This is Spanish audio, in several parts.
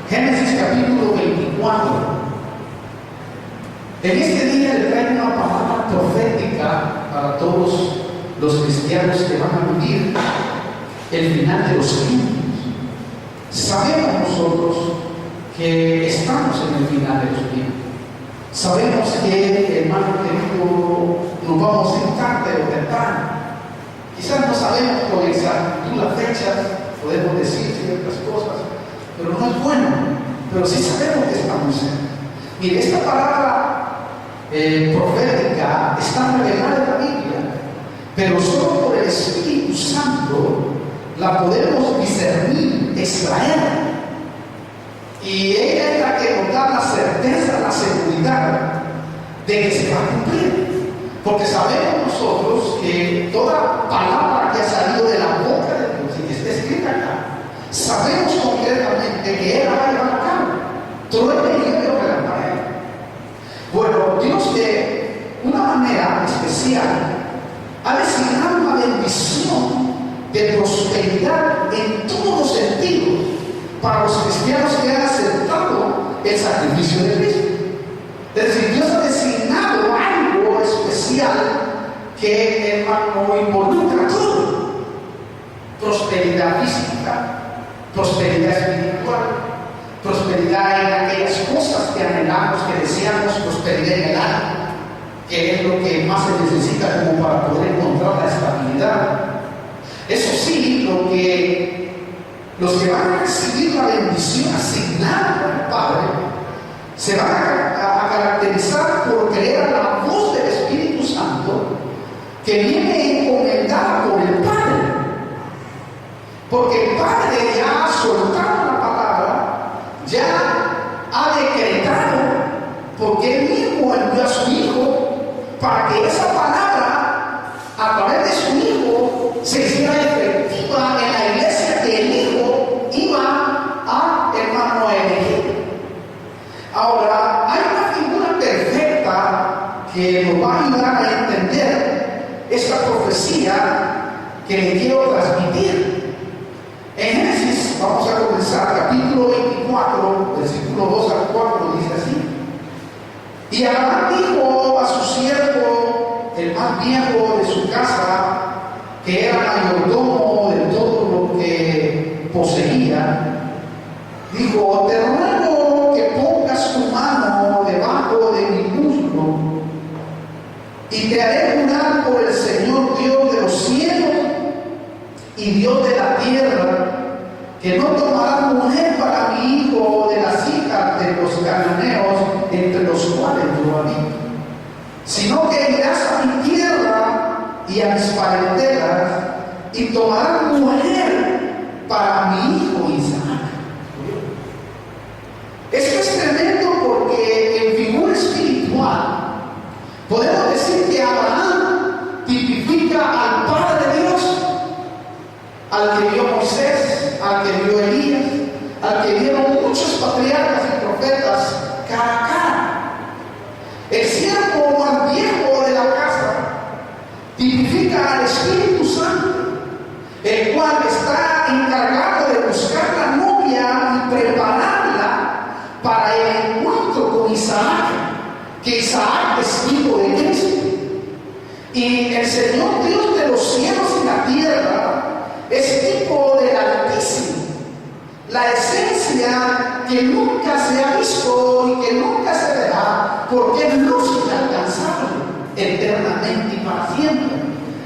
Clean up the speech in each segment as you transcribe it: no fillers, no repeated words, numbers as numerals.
Génesis capítulo 24. En este día le traigo una palabra profética para todos los cristianos que van a vivir el final de los tiempos. Sabemos nosotros que estamos en el final de los tiempos. Sabemos que, hermano querido, nos vamos a ir tarde o temprano. Quizás no sabemos con exactitud las fechas, podemos decir ciertas cosas, pero no es bueno. Pero sí sabemos que estamos en. Mire, esta palabra profética está revelada en la Biblia, pero solo por el Espíritu Santo la podemos discernir, extraer. Y ella es la que nos da la certeza, la seguridad de que se va a cumplir. Porque sabemos nosotros que toda palabra que ha salido de la boca de Dios y que está escrita acá, sabemos concretamente que Él la va a llevar a cabo. Truene y llueve o relampaguee. Bueno, Dios de una manera especial ha designado una bendición de prosperidad en todos los sentidos para los cristianos que han aceptado el sacrificio de Cristo. Es decir, Dios ha designado algo especial que, hermano, involucra todo: prosperidad física, prosperidad espiritual, prosperidad en aquellas cosas que anhelamos, que deseamos, prosperidad en el alma, que es lo que más se necesita como para poder encontrar la estabilidad. Eso sí, los que van a recibir la bendición asignada por el Padre se van a caracterizar por creer a la voz del Espíritu Santo que viene encomendada por el Padre, porque el Padre ya ha soltado la palabra, ya ha decretado, porque Él mismo envió a su Hijo para que esa palabra, a través de su Hijo, se hiciera efectiva en la iglesia que el Hijo iba a, hermano, elegir. Ahora, hay una figura perfecta que nos va a ayudar a entender esta profecía que le quiero transmitir. En Génesis, vamos a comenzar, capítulo 24, versículo 2 al 4, dice así: Y Abraham dijo a su siervo, el más viejo de su casa, que era mayordomo de todo lo que poseía, dijo: Te ruego que pongas tu mano debajo de mi muslo, y te haré jurar por el Señor Dios de los cielos y Dios de la tierra, que no tomarás mujer para mi hijo de las hijas de los cananeos, entre los cuales yo habito, sino que irás a mi tierra y a mis parentelas, y tomarás mujer para mi hijo Isaac. Esto es tremendo porque en figura espiritual podemos decir que Abraham tipifica al Padre de Dios, al que vio Moisés, al que vio Elías, al que vieron muchos patriarcas y profetas cara a cara. El siervo más viejo de la casa tipifica al Espíritu Santo, el cual está encargado de buscar la novia y prepararla para el encuentro con Isaac, que Isaac es hijo de Cristo. Y el Señor Dios de los cielos y la tierra es tipo del Altísimo, la esencia que nunca se ha visto y que nunca se verá, porque es luz inalcanzable eternamente y para siempre.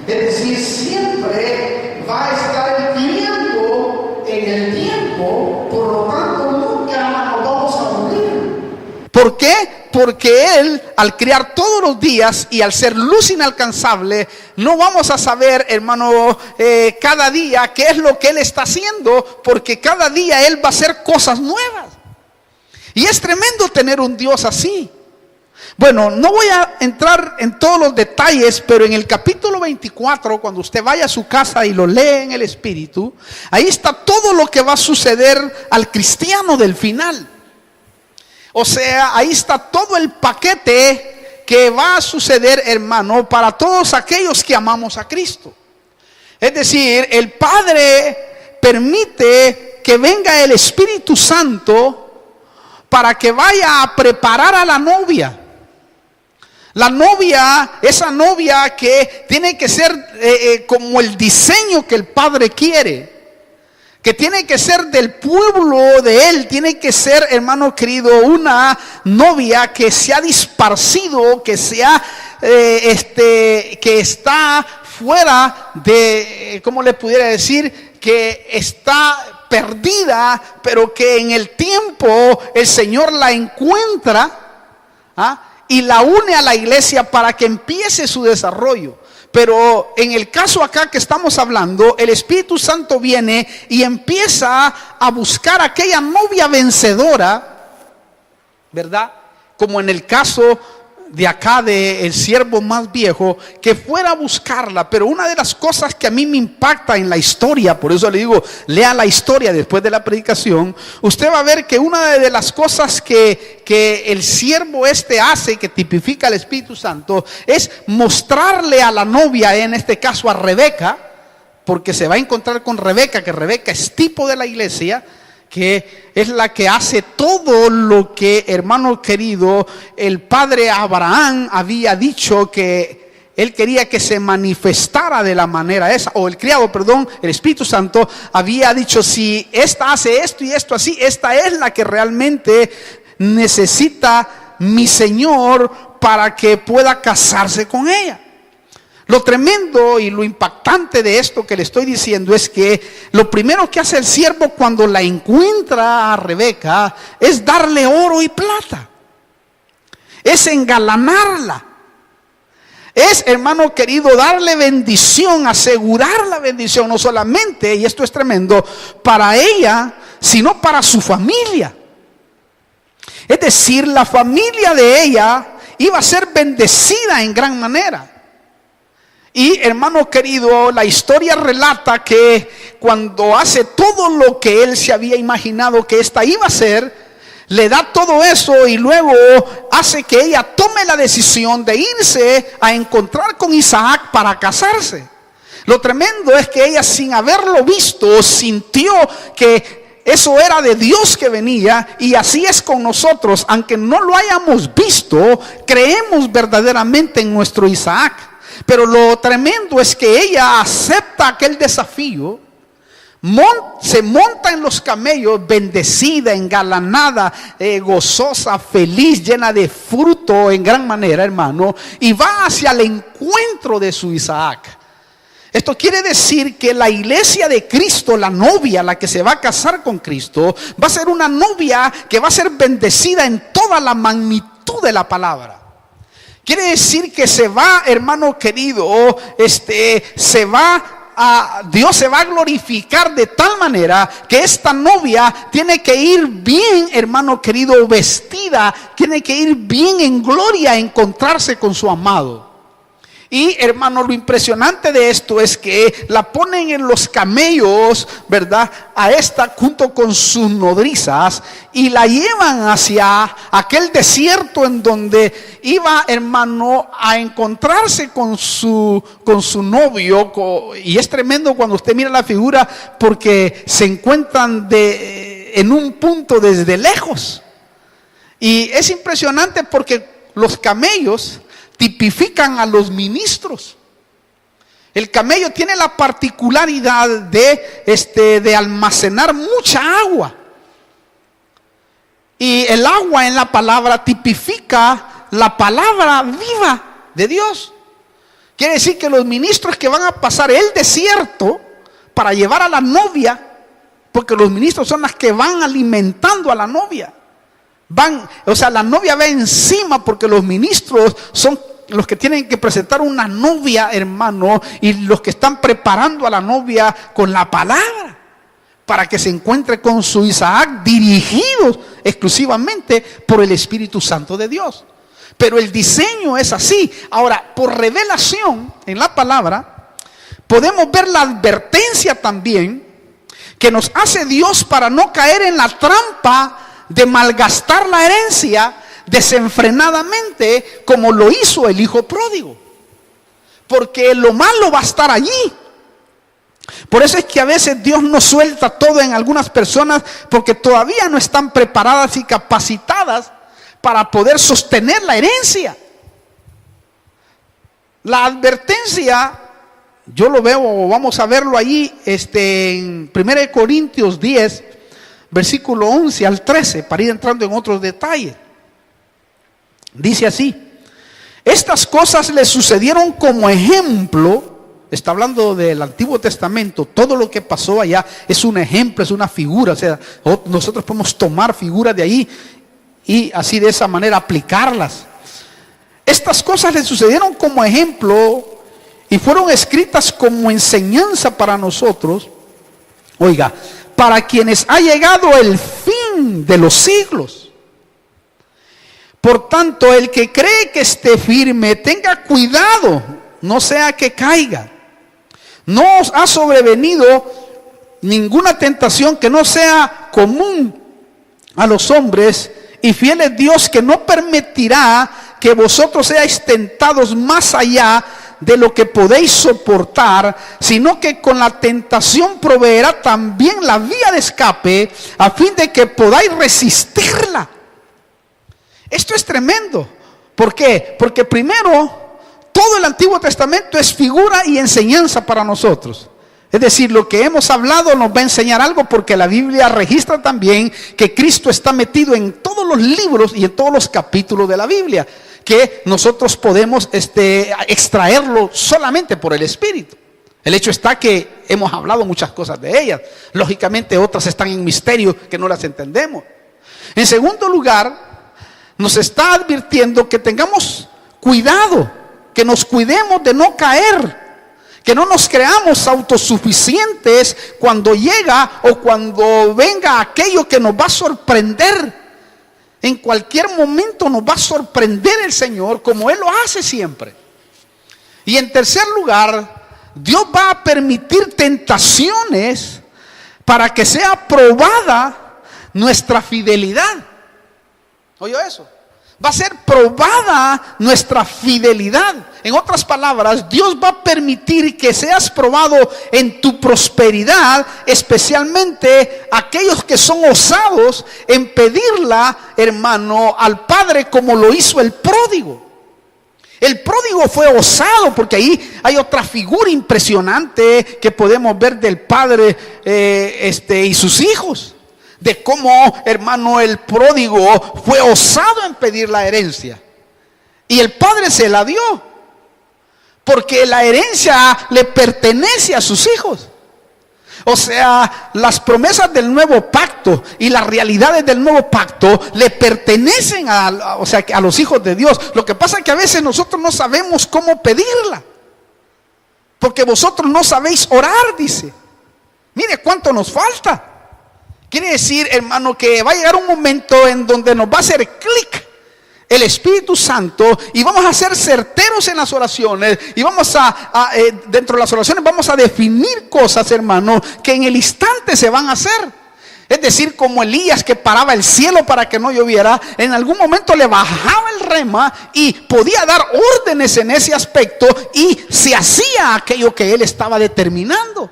Es decir, siempre va a estar viviendo en el tiempo, por lo tanto nunca nos vamos a morir. ¿Por qué? Porque Él, al crear todos los días y al ser luz inalcanzable, no vamos a saber, hermano, cada día qué es lo que Él está haciendo, porque cada día Él va a hacer cosas nuevas. Y es tremendo tener un Dios así. Bueno, no voy a entrar en todos los detalles, pero en el capítulo 24, cuando usted vaya a su casa y lo lee en el Espíritu, ahí está todo lo que va a suceder al cristiano del final. O sea, ahí está todo el paquete que va a suceder, hermano, para todos aquellos que amamos a Cristo. Es decir, el Padre permite que venga el Espíritu Santo para que vaya a preparar a la novia. La novia, esa novia que tiene que ser como el diseño que el Padre quiere, que tiene que ser del pueblo de Él, tiene que ser, hermano querido, una novia que se ha disparcido, que sea, que está fuera de, ¿cómo le pudiera decir? Que está perdida, pero que en el tiempo el Señor la encuentra, y la une a la iglesia para que empiece su desarrollo. Pero en el caso acá que estamos hablando, el Espíritu Santo viene y empieza a buscar aquella novia vencedora, ¿verdad? Como en el caso de acá del siervo más viejo, que fuera a buscarla. Pero una de las cosas que a mí me impacta en la historia, por eso le digo, lea la historia después de la predicación, usted va a ver que una de las cosas que el siervo hace, que tipifica al Espíritu Santo, es mostrarle a la novia, en este caso a Rebeca, porque se va a encontrar con Rebeca, que Rebeca es tipo de la iglesia, que es la que hace todo lo que, hermano querido, el padre Abraham había dicho que él quería que se manifestara de la manera esa, o el criado, perdón, el Espíritu Santo había dicho: si esta hace esto y esto así, esta es la que realmente necesita mi Señor para que pueda casarse con ella. Lo tremendo y lo impactante de esto que le estoy diciendo es que lo primero que hace el siervo cuando la encuentra a Rebeca es darle oro y plata, es engalanarla, es, hermano querido, darle bendición, asegurar la bendición, no solamente, y esto es tremendo, para ella, sino para su familia. Es decir, la familia de ella iba a ser bendecida en gran manera. Y, hermano querido, la historia relata que cuando hace todo lo que él se había imaginado que esta iba a ser, le da todo eso y luego hace que ella tome la decisión de irse a encontrar con Isaac para casarse. Lo tremendo es que ella, sin haberlo visto, sintió que eso era de Dios que venía, y así es con nosotros. Aunque no lo hayamos visto, creemos verdaderamente en nuestro Isaac. Pero lo tremendo es que ella acepta aquel desafío, se monta en los camellos, bendecida, engalanada, gozosa, feliz, llena de fruto en gran manera, hermano, y va hacia el encuentro de su Isaac. Esto quiere decir que la iglesia de Cristo, la novia, la que se va a casar con Cristo, va a ser una novia que va a ser bendecida en toda la magnitud de la palabra. Quiere decir que se va, hermano querido, Dios se va a glorificar de tal manera que esta novia tiene que ir bien, hermano querido, vestida, tiene que ir bien en gloria a encontrarse con su amado. Y, hermano, lo impresionante de esto es que la ponen en los camellos, ¿verdad? A esta junto con sus nodrizas, y la llevan hacia aquel desierto en donde iba, hermano, a encontrarse con su novio. Y es tremendo cuando usted mira la figura, porque se encuentran en un punto desde lejos. Y es impresionante porque los camellos tipifican a los ministros. El camello tiene la particularidad de almacenar mucha agua. Y el agua en la palabra tipifica la palabra viva de Dios. Quiere decir que los ministros que van a pasar el desierto para llevar a la novia, porque los ministros son los que van alimentando a la novia. La novia va encima, porque los ministros son los que tienen que presentar una novia, hermano, y los que están preparando a la novia con la palabra para que se encuentre con su Isaac, dirigidos exclusivamente por el Espíritu Santo de Dios. Pero el diseño es así. Ahora, por revelación en la palabra, podemos ver la advertencia también que nos hace Dios para no caer en la trampa de malgastar la herencia desenfrenadamente, como lo hizo el hijo pródigo. Porque lo malo va a estar allí. Por eso es que a veces Dios no suelta todo en algunas personas, porque todavía no están preparadas y capacitadas para poder sostener la herencia. La advertencia, yo lo veo, vamos a verlo allí en 1 Corintios 10, versículo 11 al 13, para ir entrando en otros detalles. Dice así: estas cosas le sucedieron como ejemplo. Está hablando del Antiguo Testamento. Todo lo que pasó allá es un ejemplo, es una figura. O sea, nosotros podemos tomar figuras de ahí y así de esa manera aplicarlas. Estas cosas le sucedieron como ejemplo y fueron escritas como enseñanza para nosotros. Oiga, para quienes ha llegado el fin de los siglos. Por tanto, el que cree que esté firme, tenga cuidado, no sea que caiga. No os ha sobrevenido ninguna tentación que no sea común a los hombres, y fiel es Dios, que no permitirá que vosotros seáis tentados más allá de lo que podéis soportar, sino que con la tentación proveerá también la vía de escape, a fin de que podáis resistirla. Esto es tremendo. ¿Por qué? Porque primero, todo el Antiguo Testamento es figura y enseñanza para nosotros. Es decir, lo que hemos hablado nos va a enseñar algo, porque la Biblia registra también que Cristo está metido en todos los libros y en todos los capítulos de la Biblia, que nosotros podemos extraerlo solamente por el Espíritu. El hecho está que hemos hablado muchas cosas de ellas. Lógicamente otras están en misterio que no las entendemos. En segundo lugar, nos está advirtiendo que tengamos cuidado, que nos cuidemos de no caer, que no nos creamos autosuficientes cuando llega o cuando venga aquello que nos va a sorprender. En cualquier momento nos va a sorprender el Señor, como Él lo hace siempre. Y en tercer lugar, Dios va a permitir tentaciones para que sea probada nuestra fidelidad. ¿Oyó eso? Va a ser probada nuestra fidelidad. En otras palabras, Dios va a permitir que seas probado en tu prosperidad, especialmente aquellos que son osados en pedirla, hermano, al Padre, como lo hizo el pródigo. El pródigo fue osado, porque ahí hay otra figura impresionante que podemos ver del Padre y sus hijos. De cómo, hermano, el pródigo fue osado en pedir la herencia. Y el Padre se la dio, porque la herencia le pertenece a sus hijos. O sea, las promesas del nuevo pacto y las realidades del nuevo pacto le pertenecen a los hijos de Dios. Lo que pasa es que a veces nosotros no sabemos cómo pedirla, porque vosotros no sabéis orar, dice. Mire cuánto nos falta. Quiere decir, hermano, que va a llegar un momento en donde nos va a hacer clic el Espíritu Santo y vamos a ser certeros en las oraciones, y vamos dentro de las oraciones vamos a definir cosas, hermano, que en el instante se van a hacer. Es decir, como Elías, que paraba el cielo para que no lloviera, en algún momento le bajaba el rema y podía dar órdenes en ese aspecto, y se hacía aquello que él estaba determinando.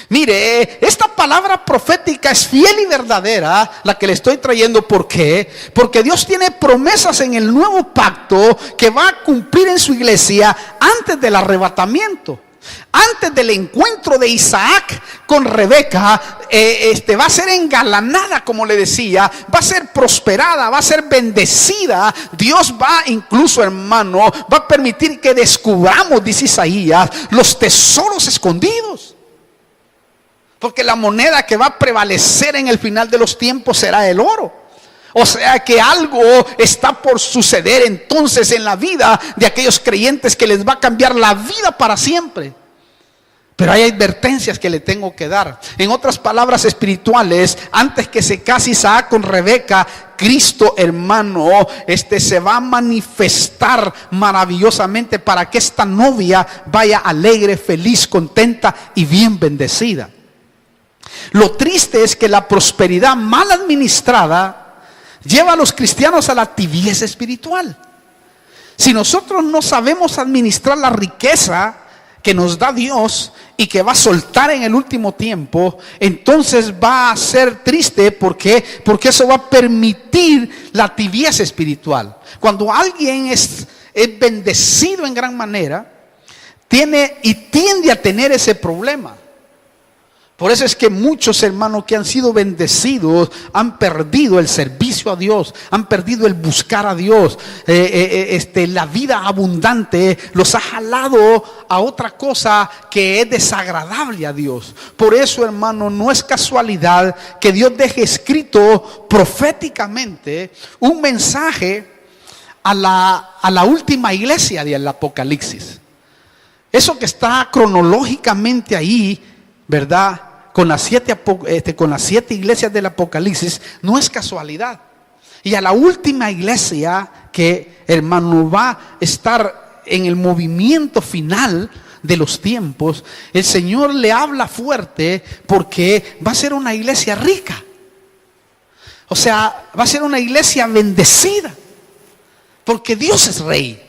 Mire, esta palabra profética es fiel y verdadera, la que le estoy trayendo. ¿Por qué? Porque Dios tiene promesas en el nuevo pacto que va a cumplir en su iglesia antes del arrebatamiento. Antes del encuentro de Isaac con Rebeca, va a ser engalanada, como le decía, va a ser prosperada, va a ser bendecida. Dios va incluso, hermano, va a permitir que descubramos, dice Isaías, los tesoros escondidos. Porque la moneda que va a prevalecer en el final de los tiempos será el oro. O sea que algo está por suceder entonces en la vida de aquellos creyentes que les va a cambiar la vida para siempre. Pero hay advertencias que le tengo que dar. En otras palabras espirituales, antes que se case Isaac con Rebeca, Cristo, hermano, se va a manifestar maravillosamente para que esta novia vaya alegre, feliz, contenta y bien bendecida. Lo triste es que la prosperidad mal administrada lleva a los cristianos a la tibieza espiritual. Si nosotros no sabemos administrar la riqueza, que nos da Dios y que va a soltar en el último tiempo, entonces va a ser triste. ¿Por qué? Porque eso va a permitir la tibieza espiritual. Cuando alguien es bendecido en gran manera, tiene y tiende a tener ese problema. Por eso es que muchos hermanos que han sido bendecidos han perdido el servicio a Dios, han perdido el buscar a Dios. La vida abundante los ha jalado a otra cosa que es desagradable a Dios. Por eso, hermano, no es casualidad que Dios deje escrito proféticamente un mensaje a la última iglesia del Apocalipsis. Eso que está cronológicamente ahí, ¿verdad?, con las 7 iglesias del Apocalipsis, no es casualidad. Y a la última iglesia que, hermano, va a estar en el movimiento final de los tiempos, el Señor le habla fuerte porque va a ser una iglesia rica. O sea, va a ser una iglesia bendecida, porque Dios es rey.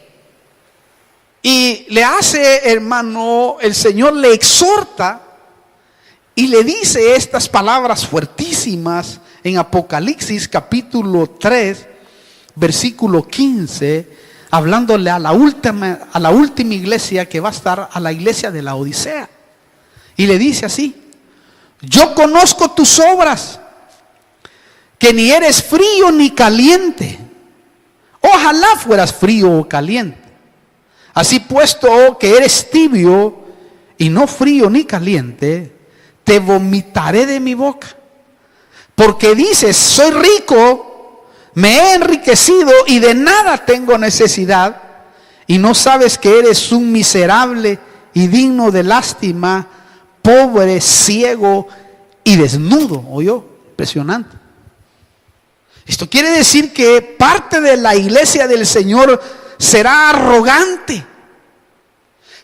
Y le hace, hermano, el Señor le exhorta y le dice estas palabras fuertísimas en Apocalipsis capítulo 3, versículo 15, hablándole a la última iglesia que va a estar, a la iglesia de la Odisea. Y le dice así: yo conozco tus obras, que ni eres frío ni caliente. Ojalá fueras frío o caliente. Así puesto que eres tibio y no frío ni caliente, te vomitaré de mi boca. Porque dices: soy rico, me he enriquecido y de nada tengo necesidad, y no sabes que eres un miserable y digno de lástima, pobre, ciego y desnudo. ¿Oyó? Impresionante. Esto quiere decir que parte de la iglesia del Señor será arrogante,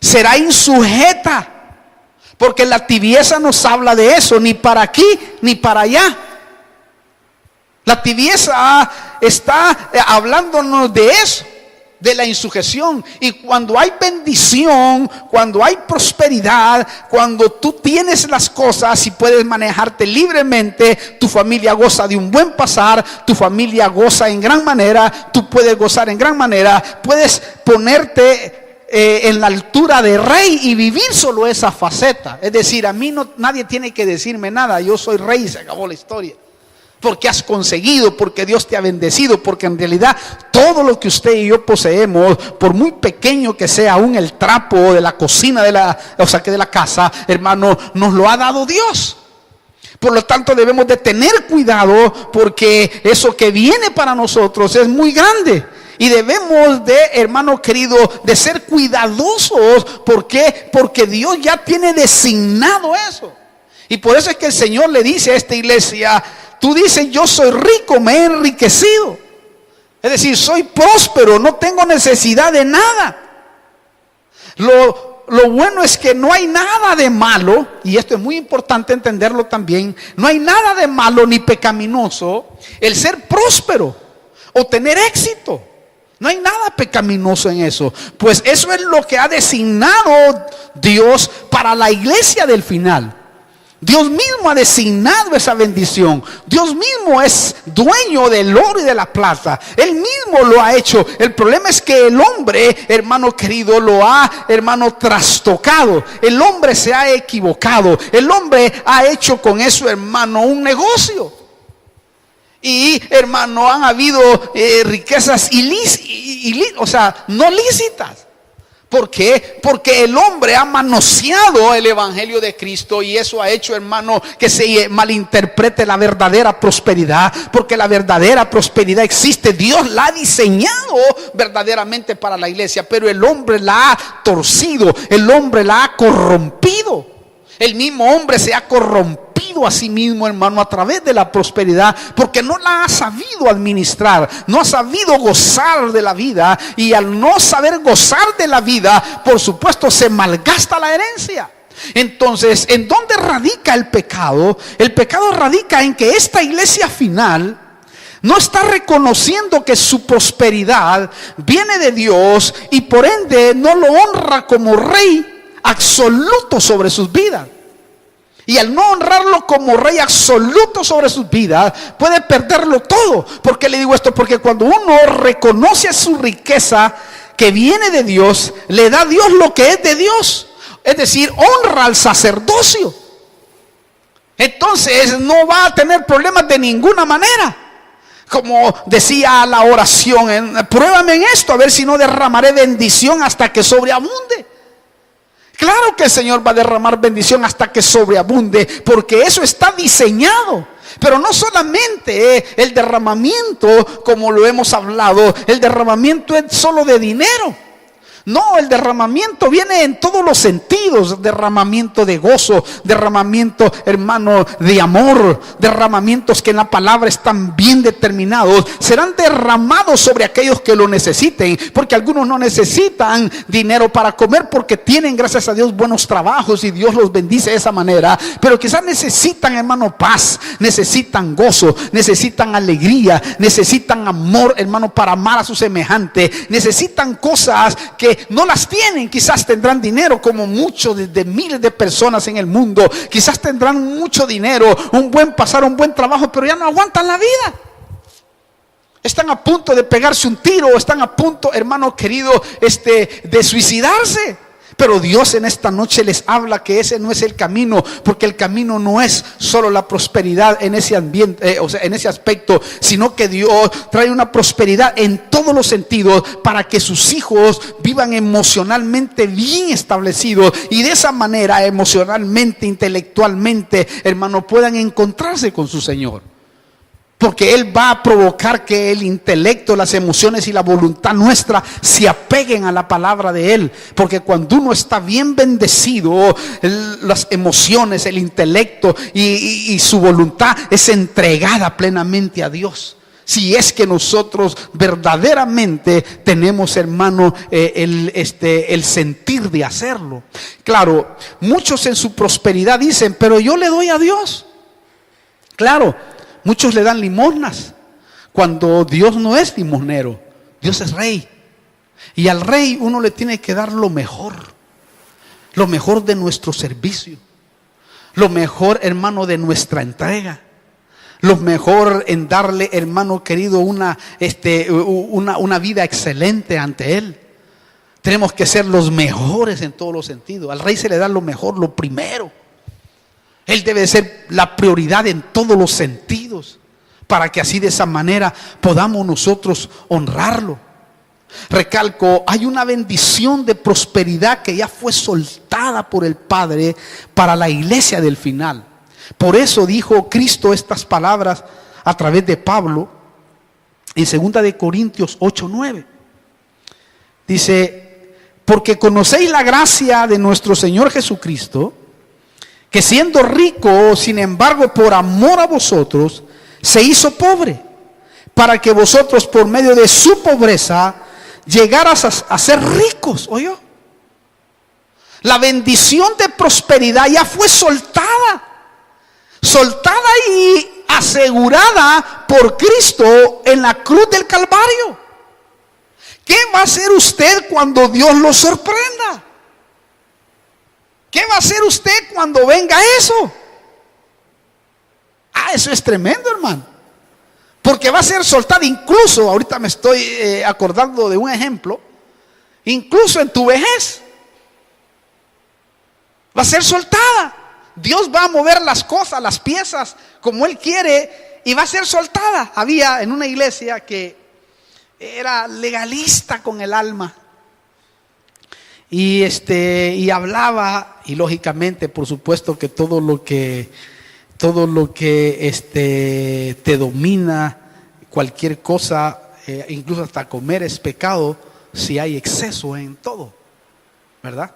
será insujeta. Porque la tibieza nos habla de eso, ni para aquí ni para allá. La tibieza está hablándonos de eso, de la insujeción. Y cuando hay bendición, cuando hay prosperidad, cuando tú tienes las cosas y puedes manejarte libremente, tu familia goza de un buen pasar, tu familia goza en gran manera, tú puedes gozar en gran manera, puedes ponerte en la altura de rey y vivir solo esa faceta. Es decir, a mí nadie tiene que decirme nada, yo soy rey y se acabó la historia. Porque has conseguido, porque Dios te ha bendecido, porque en realidad todo lo que usted y yo poseemos, por muy pequeño que sea, aún el trapo de la cocina de la casa, hermano, nos lo ha dado Dios. Por lo tanto, debemos de tener cuidado, porque eso que viene para nosotros es muy grande. Y debemos de, hermano querido, de ser cuidadosos. ¿Por qué? Porque Dios ya tiene designado eso. Y por eso es que el Señor le dice a esta iglesia: tú dices, yo soy rico, me he enriquecido. Es decir, soy próspero, no tengo necesidad de nada. Lo bueno es que no hay nada de malo, y esto es muy importante entenderlo también. No hay nada de malo ni pecaminoso el ser próspero o tener éxito. No hay nada pecaminoso en eso, pues eso es lo que ha designado Dios para la iglesia del final. Dios mismo ha designado esa bendición. Dios mismo es dueño del oro y de la plata. Él mismo lo ha hecho. El problema es que el hombre, hermano querido, lo ha, hermano, trastocado. El hombre se ha equivocado. El hombre ha hecho con eso, hermano, un negocio. Y, hermano, han habido riquezas no lícitas. ¿Por qué? Porque el hombre ha manoseado el evangelio de Cristo, y eso ha hecho, hermano, que se malinterprete la verdadera prosperidad. Porque la verdadera prosperidad existe. Dios la ha diseñado verdaderamente para la iglesia, pero el hombre la ha torcido, el hombre la ha corrompido. El mismo hombre se ha corrompido a sí mismo, hermano, a través de la prosperidad, porque no la ha sabido administrar, no ha sabido gozar de la vida, y al no saber gozar de la vida, por supuesto, se malgasta la herencia. Entonces, ¿en dónde radica el pecado? El pecado radica en que esta iglesia final no está reconociendo que su prosperidad viene de Dios, y por ende no lo honra como rey absoluto sobre sus vidas. Y al no honrarlo como rey absoluto sobre sus vidas, puede perderlo todo. ¿Por qué le digo esto? Porque cuando uno reconoce su riqueza que viene de Dios, le da a Dios lo que es de Dios. Es decir, honra al sacerdocio. Entonces no va a tener problemas de ninguna manera. Como decía la oración, pruébame en esto, a ver si no derramaré bendición hasta que sobreabunde. Claro que el Señor va a derramar bendición hasta que sobreabunde, porque eso está diseñado. Pero no solamente el derramamiento, como lo hemos hablado, el derramamiento es solo de dinero. No, el derramamiento viene en todos los sentidos. Derramamiento de gozo, derramamiento, hermano, de amor, derramamientos que en la palabra están bien determinados. Serán derramados sobre aquellos que lo necesiten, porque algunos no necesitan dinero para comer porque tienen, gracias a Dios, buenos trabajos y Dios los bendice de esa manera. Pero quizás necesitan, hermano, paz, necesitan gozo, necesitan alegría, necesitan amor, hermano, para amar a su semejante. Necesitan cosas que no las tienen. Quizás tendrán dinero como muchos de miles de personas en el mundo. Quizás tendrán mucho dinero, un buen trabajo, pero ya no aguantan la vida. Están a punto de pegarse un tiro, están a punto, hermano querido, de suicidarse. Pero Dios en esta noche les habla que ese no es el camino, porque el camino no es solo la prosperidad en ese ambiente, en ese aspecto, sino que Dios trae una prosperidad en todos los sentidos para que sus hijos vivan emocionalmente bien establecidos y de esa manera emocionalmente, intelectualmente, hermano, puedan encontrarse con su Señor. Porque Él va a provocar que el intelecto, las emociones y la voluntad nuestra se apeguen a la palabra de Él. Porque cuando uno está bien bendecido, las emociones, el intelecto y su voluntad es entregada plenamente a Dios. Si es que nosotros verdaderamente tenemos, hermano, el sentir de hacerlo. Claro, muchos en su prosperidad dicen, pero yo le doy a Dios. Claro. Muchos le dan limosnas cuando Dios no es limosnero, Dios es rey. Y al rey uno le tiene que dar lo mejor de nuestro servicio, lo mejor, hermano, de nuestra entrega, lo mejor en darle, hermano querido, una vida excelente ante Él. Tenemos que ser los mejores en todos los sentidos. Al rey se le da lo mejor, lo primero. Él debe ser la prioridad en todos los sentidos, para que así de esa manera podamos nosotros honrarlo. Recalco, hay una bendición de prosperidad que ya fue soltada por el Padre para la iglesia del final. Por eso dijo Cristo estas palabras a través de Pablo en 2 de Corintios 8:9. Dice, porque conocéis la gracia de nuestro Señor Jesucristo, que siendo rico, sin embargo, por amor a vosotros, se hizo pobre, para que vosotros por medio de su pobreza llegaras a ser ricos. ¿Oyó? La bendición de prosperidad ya fue soltada y asegurada por Cristo en la cruz del Calvario. ¿Qué va a hacer usted cuando Dios lo sorprenda? ¿Qué va a hacer usted cuando venga eso? Eso es tremendo, hermano. Porque va a ser soltada. Incluso, ahorita me estoy acordando de un ejemplo. Incluso en tu vejez va a ser soltada. Dios va a mover las cosas, las piezas, como Él quiere, y va a ser soltada. Había en una iglesia que era legalista con el alma. Y hablaba, y lógicamente, por supuesto, que todo lo que te domina, cualquier cosa, incluso hasta comer es pecado si hay exceso en todo, ¿verdad?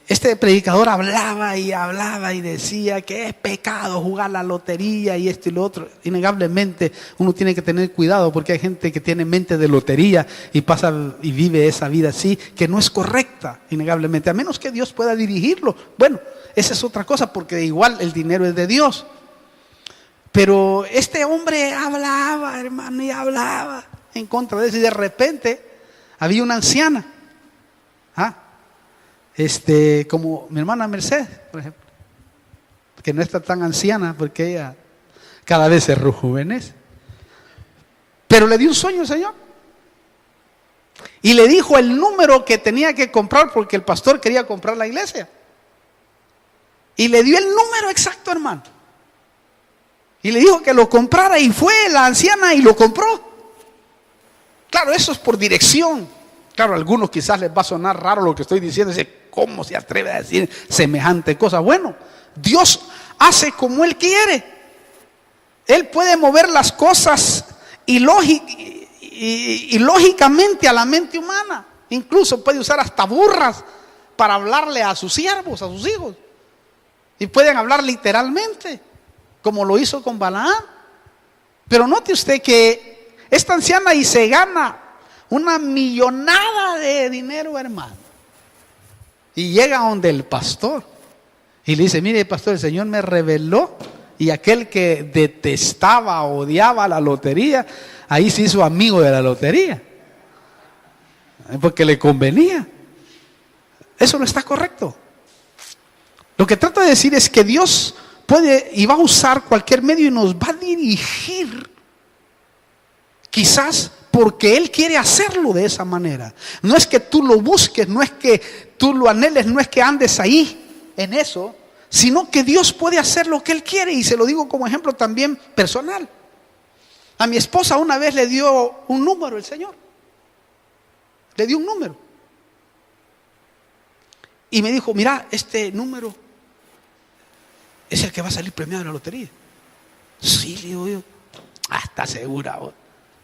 Este predicador hablaba y decía que es pecado jugar la lotería y esto y lo otro. Innegablemente uno tiene que tener cuidado, porque hay gente que tiene mente de lotería y pasa y vive esa vida así, que no es correcta, innegablemente, a menos que Dios pueda dirigirlo. Bueno, esa es otra cosa, porque igual el dinero es de Dios. Pero este hombre hablaba, hermano, y hablaba en contra de eso, y de repente había una anciana. como mi hermana Mercedes, por ejemplo, que no está tan anciana porque ella cada vez se rejuvenece. Pero le dio un sueño al Señor. Y le dijo el número que tenía que comprar porque el pastor quería comprar la iglesia. Y le dio el número exacto, hermano. Y le dijo que lo comprara y fue la anciana y lo compró. Claro, eso es por dirección. Claro, a algunos quizás les va a sonar raro lo que estoy diciendo. Dice, ¿cómo se atreve a decir semejante cosa? Bueno, Dios hace como Él quiere. Él puede mover las cosas lógicamente a la mente humana. Incluso puede usar hasta burras para hablarle a sus siervos, a sus hijos. Y pueden hablar literalmente, como lo hizo con Balaam. Pero note usted que esta anciana y se gana una millonada de dinero, hermano. Y llega donde el pastor y le dice, mire pastor, el Señor me reveló, y aquel que detestaba, odiaba la lotería, ahí se hizo amigo de la lotería, porque le convenía. Eso no está correcto. Lo que trato de decir es que Dios puede y va a usar cualquier medio y nos va a dirigir, quizás porque Él quiere hacerlo de esa manera. No es que tú lo busques, no es que tú lo anheles, no es que andes ahí en eso, sino que Dios puede hacer lo que Él quiere. Y se lo digo como ejemplo también personal. A mi esposa una vez le dio un número el Señor. Le dio un número. Y me dijo, mira, este número es el que va a salir premiado en la lotería. Sí, le digo yo. ¿Estás segura vos?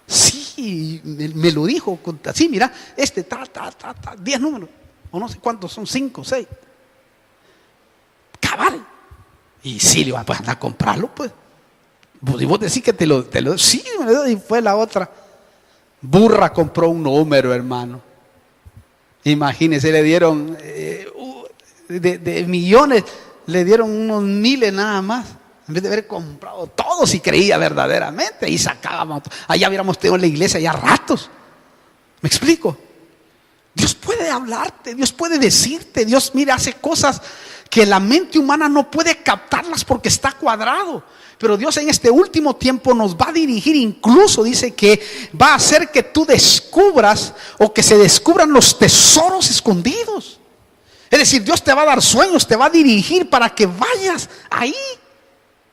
Sí, me lo dijo. Sí, mira, 10 números. O no sé cuántos son, 5, 6. Cabal. Y sí, le digo, pues anda a comprarlo, pues. Y vos decís que te lo sí, y fue la otra. Burra compró un número, hermano. Imagínense, le dieron de millones, le dieron unos miles nada más. En vez de haber comprado todo, si creía verdaderamente, y sacábamos, allá hubiéramos tenido la iglesia ya ratos. ¿Me explico? Dios puede hablarte, Dios puede decirte, Dios, mira, hace cosas que la mente humana no puede captarlas porque está cuadrado. Pero Dios en este último tiempo nos va a dirigir, incluso dice que va a hacer que tú descubras o que se descubran los tesoros escondidos. Es decir, Dios te va a dar sueños, te va a dirigir para que vayas ahí.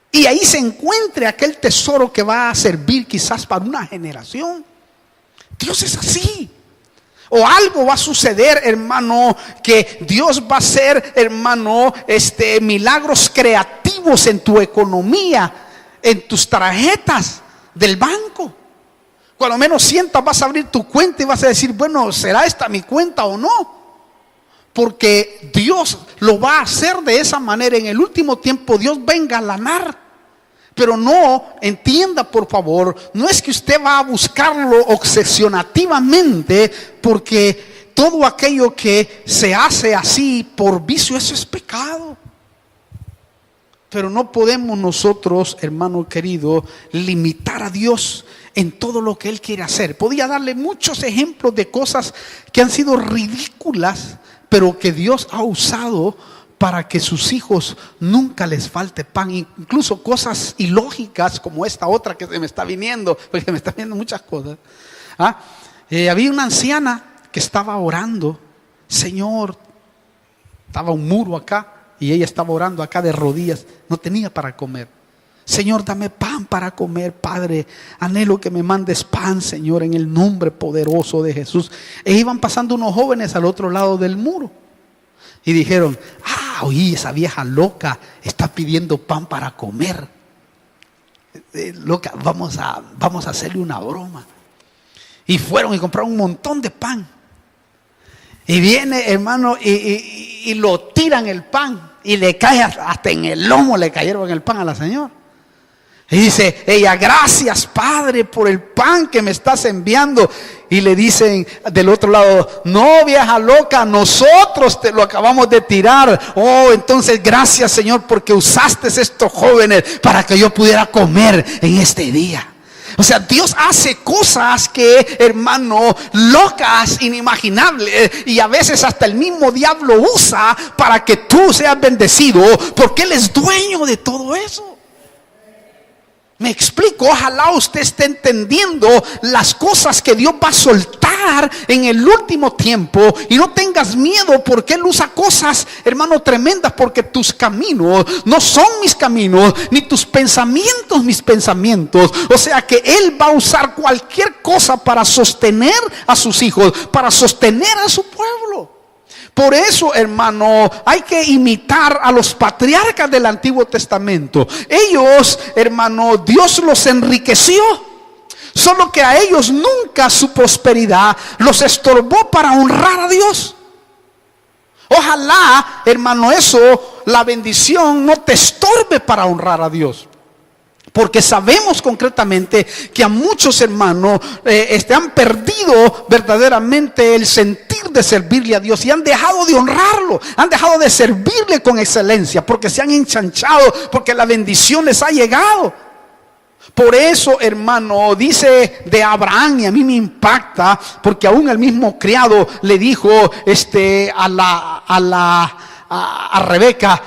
Y ahí se encuentre aquel tesoro que va a servir quizás para una generación. Dios es así. O algo va a suceder, hermano, que Dios va a hacer, hermano, milagros creativos en tu economía, en tus tarjetas del banco. Cuando menos sientas, vas a abrir tu cuenta y vas a decir, bueno, ¿será esta mi cuenta o no? Porque Dios lo va a hacer de esa manera. En el último tiempo Dios va a engalanar. Pero no, entienda por favor, no es que usted va a buscarlo obsesionativamente, porque todo aquello que se hace así por vicio, eso es pecado. Pero no podemos nosotros, hermano querido, limitar a Dios en todo lo que Él quiere hacer. Podía darle muchos ejemplos de cosas que han sido ridículas, pero que Dios ha usado para que sus hijos nunca les falte pan. Incluso cosas ilógicas como esta otra que se me está viniendo, porque me están viendo muchas cosas. Había una anciana que estaba orando. Señor, estaba un muro acá y ella estaba orando acá de rodillas. No tenía para comer. Señor, dame pan para comer, Padre. Anhelo que me mandes pan, Señor, en el nombre poderoso de Jesús. E iban pasando unos jóvenes al otro lado del muro. Y dijeron, oye, esa vieja loca está pidiendo pan para comer. Loca, vamos a hacerle una broma. Y fueron y compraron un montón de pan. Y viene, hermano, y lo tiran el pan. Y le cae hasta en el lomo, le cayeron el pan a la señora. Y dice ella, gracias Padre por el pan que me estás enviando. Y le dicen del otro lado, no vieja loca, nosotros te lo acabamos de tirar. Oh, entonces gracias Señor porque usaste estos jóvenes para que yo pudiera comer en este día. O sea, Dios hace cosas que, hermano, locas, inimaginables, y a veces hasta el mismo diablo usa para que tú seas bendecido, porque Él es dueño de todo eso. Me explico, ojalá usted esté entendiendo las cosas que Dios va a soltar en el último tiempo, y no tengas miedo, porque Él usa cosas, hermano, tremendas, porque tus caminos no son mis caminos, ni tus pensamientos mis pensamientos. O sea que Él va a usar cualquier cosa para sostener a sus hijos, para sostener a su pueblo. Por eso, hermano, hay que imitar a los patriarcas del Antiguo Testamento. Ellos, hermano, Dios los enriqueció. Solo que a ellos nunca su prosperidad los estorbó para honrar a Dios. Ojalá, hermano, eso, la bendición no te estorbe para honrar a Dios. Porque sabemos concretamente que a muchos hermanos han perdido verdaderamente el sentir de servirle a Dios, y han dejado de honrarlo, han dejado de servirle con excelencia, porque se han enchanchado, porque la bendición les ha llegado. Por eso, hermano, dice de Abraham, y a mí me impacta, porque aún el mismo criado le dijo a Rebeca,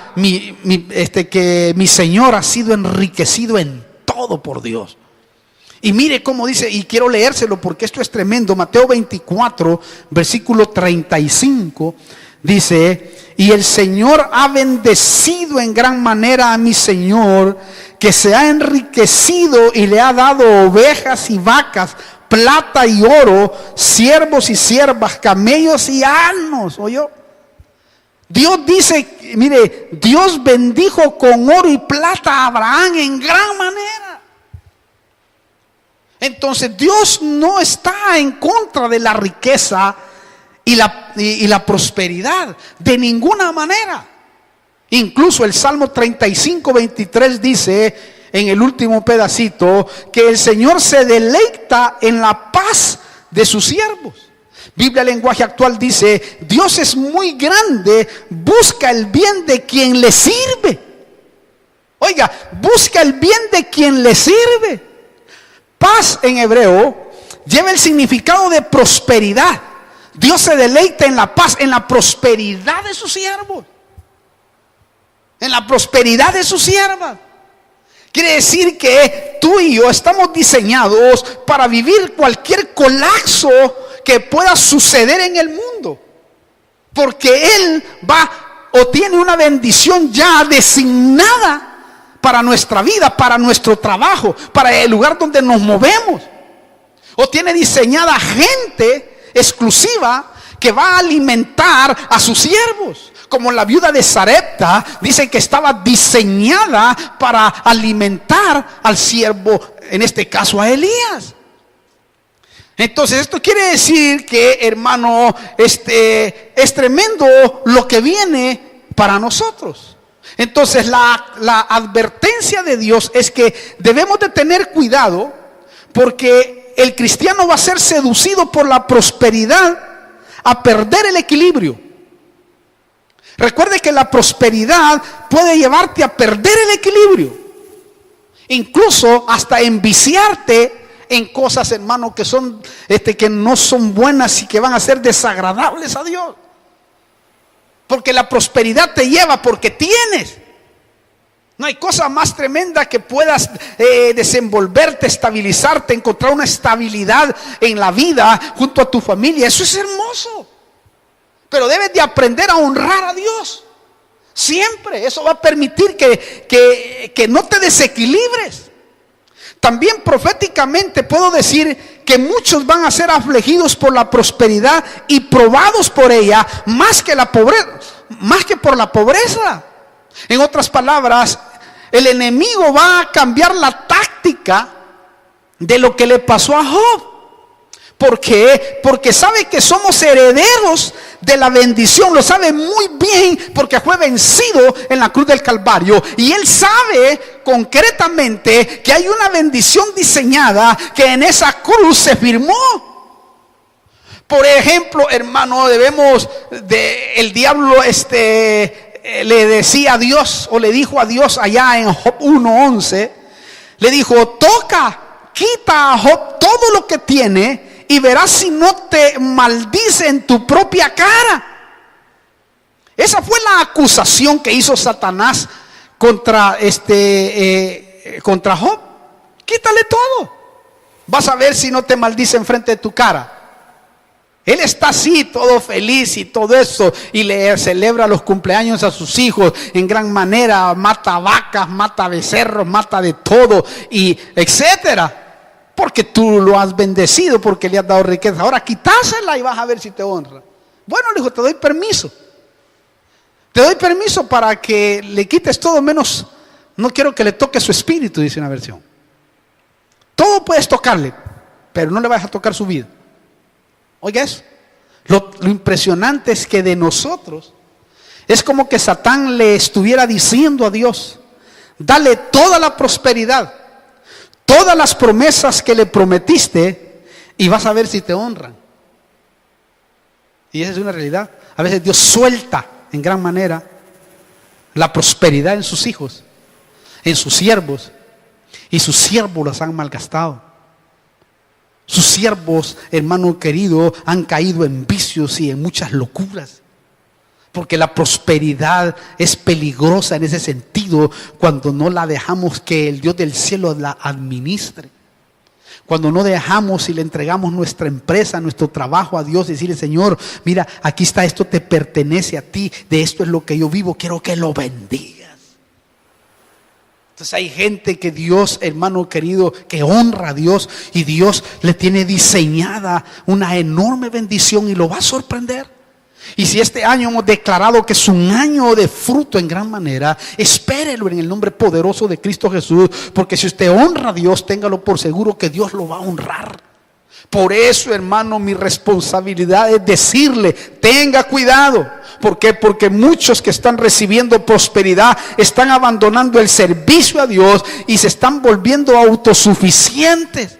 que mi Señor ha sido enriquecido en todo por Dios. Y mire cómo dice, y quiero leérselo porque esto es tremendo. Mateo 24, versículo 35, dice: y el Señor ha bendecido en gran manera a mi Señor, que se ha enriquecido y le ha dado ovejas y vacas, plata y oro, siervos y siervas, camellos y asnos. ¿Oyó? Dios dice, mire, Dios bendijo con oro y plata a Abraham en gran manera. Entonces Dios no está en contra de la riqueza y la prosperidad, de ninguna manera. Incluso el Salmo 35, 23 dice, en el último pedacito, que el Señor se deleita en la paz de sus siervos. Biblia Lenguaje Actual dice: Dios es muy grande, busca el bien de quien le sirve. Oiga, busca el bien de quien le sirve. Paz en hebreo lleva el significado de prosperidad. Dios se deleita en la paz, en la prosperidad de sus siervos, en la prosperidad de sus siervas. Quiere decir que tú y yo estamos diseñados para vivir cualquier colapso que pueda suceder en el mundo, porque Él va o tiene una bendición ya designada para nuestra vida, para nuestro trabajo, para el lugar donde nos movemos. O tiene diseñada gente exclusiva que va a alimentar a sus siervos, como la viuda de Sarepta dice que estaba diseñada para alimentar al siervo, en este caso a Elías. Entonces esto quiere decir que, hermano, es tremendo lo que viene para nosotros. Entonces la advertencia de Dios es que debemos de tener cuidado, porque el cristiano va a ser seducido por la prosperidad a perder el equilibrio. Recuerde que la prosperidad puede llevarte a perder el equilibrio, incluso hasta enviciarte en cosas, hermano, que son que no son buenas y que van a ser desagradables a Dios. Porque la prosperidad te lleva porque tienes. No hay cosa más tremenda que puedas desenvolverte, estabilizarte, encontrar una estabilidad en la vida junto a tu familia. Eso es hermoso. Pero debes de aprender a honrar a Dios siempre. Eso va a permitir que no te desequilibres. También proféticamente puedo decir que muchos van a ser afligidos por la prosperidad y probados por ella más que por la pobreza. En otras palabras, el enemigo va a cambiar la táctica de lo que le pasó a Job. ¿Por qué? Porque sabe que somos herederos de la bendición. Lo sabe muy bien porque fue vencido en la cruz del Calvario. Y él sabe concretamente que hay una bendición diseñada que en esa cruz se firmó. Por ejemplo, hermano, el diablo le decía a Dios, o le dijo a Dios allá en Job 1:11, le dijo: toca, quita a Job todo lo que tiene y verás si no te maldice en tu propia cara. Esa fue la acusación que hizo Satanás contra Job. Quítale todo. Vas a ver si no te maldice enfrente de tu cara. Él está así, todo feliz y todo eso, y le celebra los cumpleaños a sus hijos en gran manera, mata vacas, mata becerros, mata de todo, y etcétera, porque tú lo has bendecido, porque le has dado riqueza. Ahora quitásela y vas a ver si te honra. Bueno, le dijo, te doy permiso. Te doy permiso para que le quites todo menos, no quiero que le toque su espíritu, dice una versión. Todo puedes tocarle, pero no le vas a tocar su vida. Oiga eso. Lo impresionante es que de nosotros es como que Satán le estuviera diciendo a Dios: dale toda la prosperidad, todas las promesas que le prometiste, y vas a ver si te honran. Y esa es una realidad. A veces Dios suelta en gran manera la prosperidad en sus hijos, en sus siervos, y sus siervos las han malgastado. Sus siervos, hermano querido, han caído en vicios y en muchas locuras. Porque la prosperidad es peligrosa en ese sentido cuando no la dejamos que el Dios del cielo la administre. Cuando no dejamos y le entregamos nuestra empresa, nuestro trabajo a Dios y decirle: Señor, mira, aquí está, esto te pertenece a ti, de esto es lo que yo vivo, quiero que lo bendigas. Entonces hay gente que Dios, hermano querido, que honra a Dios, y Dios le tiene diseñada una enorme bendición y lo va a sorprender. Y si este año hemos declarado que es un año de fruto en gran manera, espérelo en el nombre poderoso de Cristo Jesús, porque si usted honra a Dios, téngalo por seguro que Dios lo va a honrar. Por eso, hermano, mi responsabilidad es decirle: tenga cuidado. ¿Por qué? Porque muchos que están recibiendo prosperidad están abandonando el servicio a Dios y se están volviendo autosuficientes.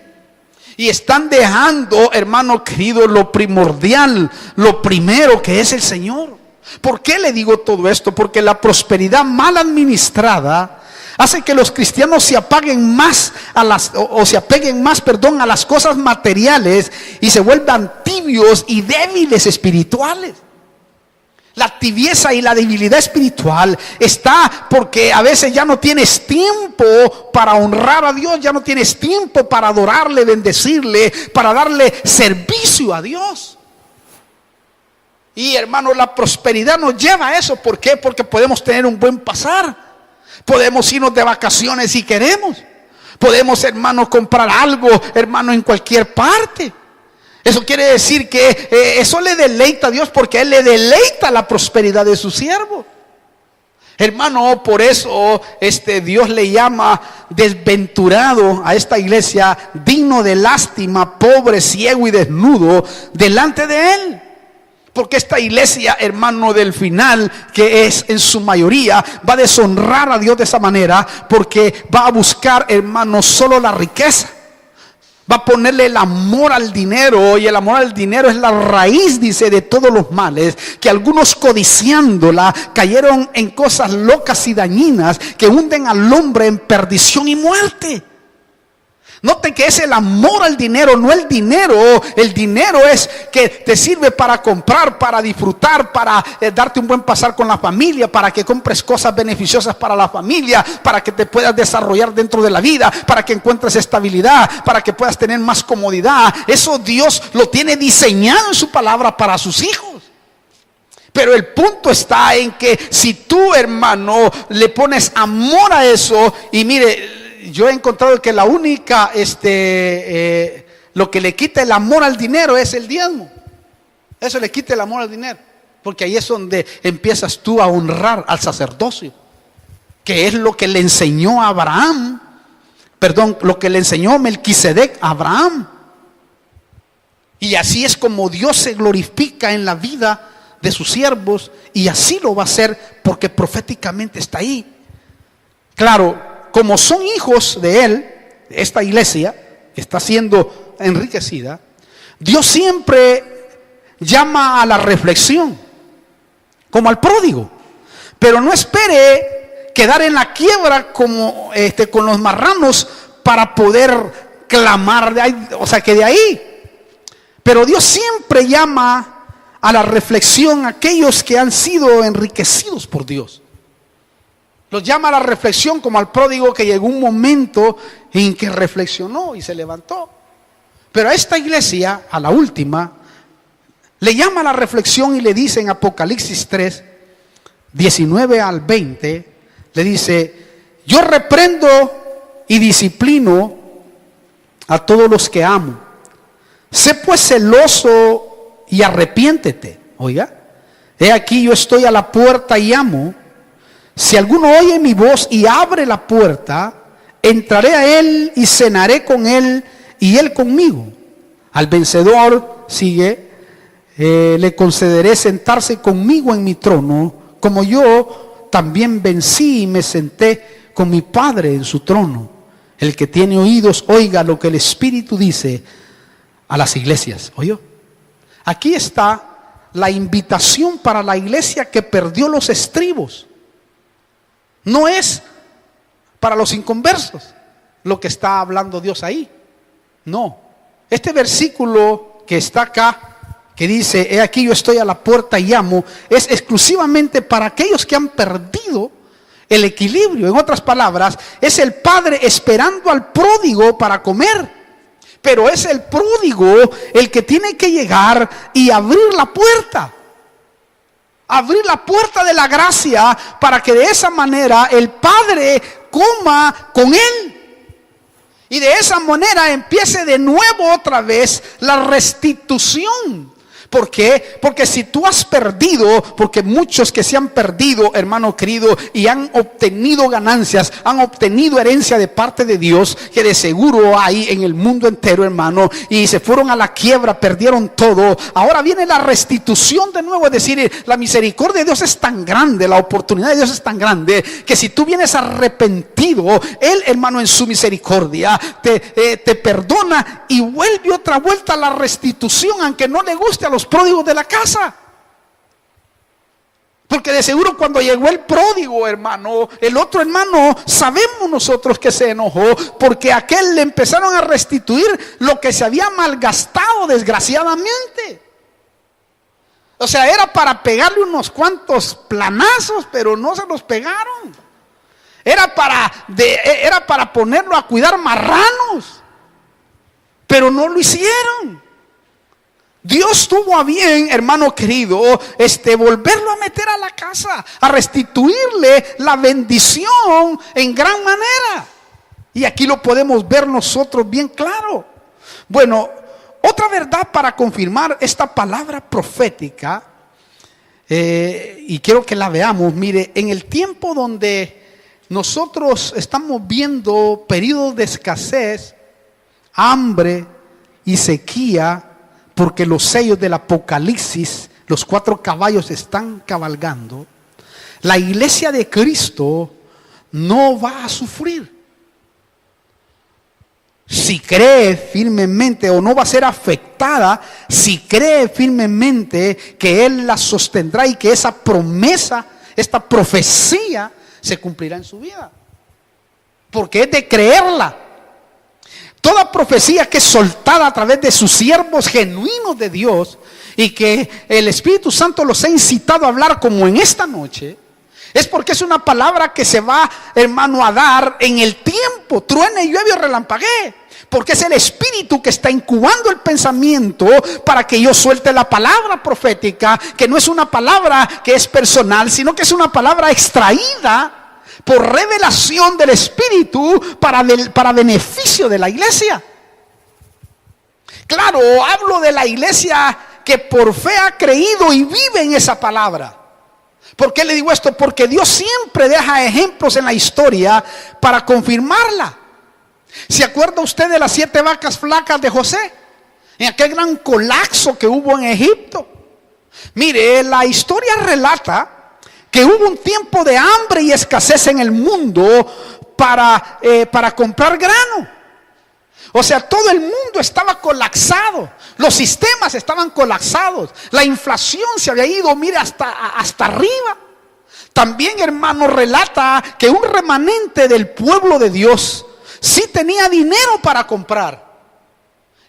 Y están dejando, hermano querido, lo primordial, lo primero, que es el Señor. ¿Por qué le digo todo esto? Porque la prosperidad mal administrada hace que los cristianos se apeguen más a las cosas materiales y se vuelvan tibios y débiles espirituales. La tibieza y la debilidad espiritual está porque a veces ya no tienes tiempo para honrar a Dios, ya no tienes tiempo para adorarle, bendecirle, para darle servicio a Dios. Y hermano, la prosperidad nos lleva a eso. ¿Por qué? Porque podemos tener un buen pasar. Podemos irnos de vacaciones si queremos. Podemos, hermano, comprar algo, hermano, en cualquier parte. Eso quiere decir que eso le deleita a Dios, porque a Él le deleita la prosperidad de su siervo. Hermano, por eso Dios le llama desventurado a esta iglesia, digno de lástima, pobre, ciego y desnudo delante de Él. Porque esta iglesia, hermano, del final, que es en su mayoría, va a deshonrar a Dios de esa manera, porque va a buscar, hermano, solo la riqueza. Va a ponerle el amor al dinero, y el amor al dinero es la raíz, dice, de todos los males, que algunos codiciándola cayeron en cosas locas y dañinas que hunden al hombre en perdición y muerte. Note que es el amor al dinero, no el dinero. El dinero es que te sirve para comprar, para disfrutar, para darte un buen pasar con la familia, para que compres cosas beneficiosas para la familia, para que te puedas desarrollar dentro de la vida, para que encuentres estabilidad, para que puedas tener más comodidad. Eso Dios lo tiene diseñado en su palabra para sus hijos. Pero el punto está en que si tú, hermano, le pones amor a eso, y mire, yo he encontrado que la única, lo que le quita el amor al dinero es el diezmo. Eso le quita el amor al dinero, porque ahí es donde empiezas tú a honrar al sacerdocio, que es lo que le enseñó a Abraham, lo que le enseñó Melquisedec a Abraham. Y así es como Dios se glorifica en la vida de sus siervos, y así lo va a hacer porque proféticamente está ahí. Claro, como son hijos de Él, esta iglesia que está siendo enriquecida, Dios siempre llama a la reflexión, como al pródigo. Pero no espere quedar en la quiebra como con los marranos para poder clamar de ahí, o sea que de ahí. Pero Dios siempre llama a la reflexión a aquellos que han sido enriquecidos por Dios. Los llama a la reflexión como al pródigo que llegó un momento en que reflexionó y se levantó. Pero a esta iglesia, a la última, le llama a la reflexión y le dice en Apocalipsis 3, 19 al 20, le dice: yo reprendo y disciplino a todos los que amo. Sé pues celoso y arrepiéntete. Oiga, he aquí yo estoy a la puerta y llamo. Si alguno oye mi voz y abre la puerta, entraré a él y cenaré con él y él conmigo. Al vencedor, sigue, le concederé sentarse conmigo en mi trono, como yo también vencí y me senté con mi Padre en su trono. El que tiene oídos, oiga lo que el Espíritu dice a las iglesias. ¿Oyó? Aquí está la invitación para la iglesia que perdió los estribos. No es para los inconversos lo que está hablando Dios ahí. No. Este versículo que está acá, que dice: he aquí yo estoy a la puerta y llamo, es exclusivamente para aquellos que han perdido el equilibrio. En otras palabras, es el padre esperando al pródigo para comer. Pero es el pródigo el que tiene que llegar y abrir la puerta. Abrir la puerta de la gracia para que de esa manera el Padre coma con él. Y de esa manera empiece de nuevo otra vez la restitución. ¿Por qué? Porque si tú has perdido, porque muchos que se han perdido, hermano querido, y han obtenido ganancias, han obtenido herencia de parte de Dios, que de seguro hay en el mundo entero, hermano, y se fueron a la quiebra, perdieron todo. Ahora viene la restitución de nuevo, es decir, la misericordia de Dios es tan grande, la oportunidad de Dios es tan grande, que si tú vienes arrepentido, Él, hermano, en su misericordia te perdona y vuelve otra vuelta a la restitución, aunque no le guste a los pródigos de la casa. Porque de seguro cuando llegó el pródigo, hermano, el otro hermano, sabemos nosotros que se enojó, porque a aquel le empezaron a restituir lo que se había malgastado desgraciadamente. O sea, era para pegarle unos cuantos planazos, pero no se los pegaron. Era para ponerlo a cuidar marranos, pero no lo hicieron. Dios tuvo a bien, hermano querido, volverlo a meter a la casa, a restituirle la bendición en gran manera. Y aquí lo podemos ver nosotros bien claro. Bueno, otra verdad para confirmar esta palabra profética, y quiero que la veamos. Mire, en el tiempo donde nosotros estamos viendo periodos de escasez, hambre y sequía, porque los sellos del Apocalipsis, los 4 caballos están cabalgando, la iglesia de Cristo no va a sufrir. Si cree firmemente, o no va a ser afectada, si cree firmemente que Él la sostendrá y que esa promesa, esta profecía se cumplirá en su vida. Porque es de creerla. Toda profecía que es soltada a través de sus siervos genuinos de Dios y que el Espíritu Santo los ha incitado a hablar como en esta noche, es porque es una palabra que se va, hermano, a dar en el tiempo, truene, llueve o relampaguee. Porque es el Espíritu que está incubando el pensamiento para que yo suelte la palabra profética, que no es una palabra que es personal, sino que es una palabra extraída por revelación del Espíritu para beneficio de la iglesia. Claro, hablo de la iglesia que por fe ha creído y vive en esa palabra. ¿Por qué le digo esto? Porque Dios siempre deja ejemplos en la historia para confirmarla. ¿Se acuerda usted de las 7 vacas flacas de José? En aquel gran colapso que hubo en Egipto. Mire, la historia relata que hubo un tiempo de hambre y escasez en el mundo para comprar grano. O sea, todo el mundo estaba colapsado. Los sistemas estaban colapsados. La inflación se había ido, mire, hasta arriba. También, hermano, relata que un remanente del pueblo de Dios sí tenía dinero para comprar,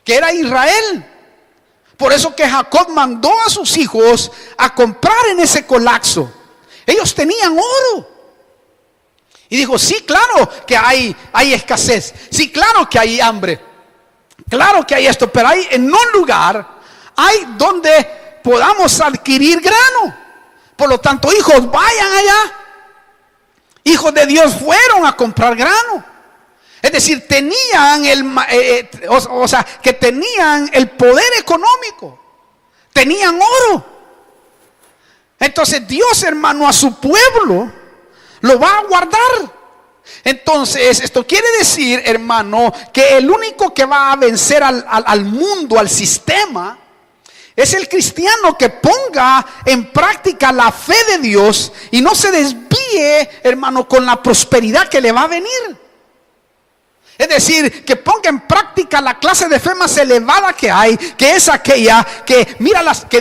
que era Israel. Por eso que Jacob mandó a sus hijos a comprar en ese colapso. Ellos tenían oro. Y dijo, sí, claro que hay escasez. Sí, claro que hay hambre. Claro que hay esto, pero hay en un lugar, hay donde podamos adquirir grano. Por lo tanto, hijos, vayan allá. Hijos de Dios fueron a comprar grano. Es decir, tenían que tenían el poder económico, tenían oro. Entonces Dios, hermano, a su pueblo lo va a guardar. Entonces esto quiere decir, hermano, que el único que va a vencer al mundo, al sistema, es el cristiano que ponga en práctica la fe de Dios y no se desvíe, hermano, con la prosperidad que le va a venir. Es decir, que ponga en práctica la clase de fe más elevada que hay, que es aquella que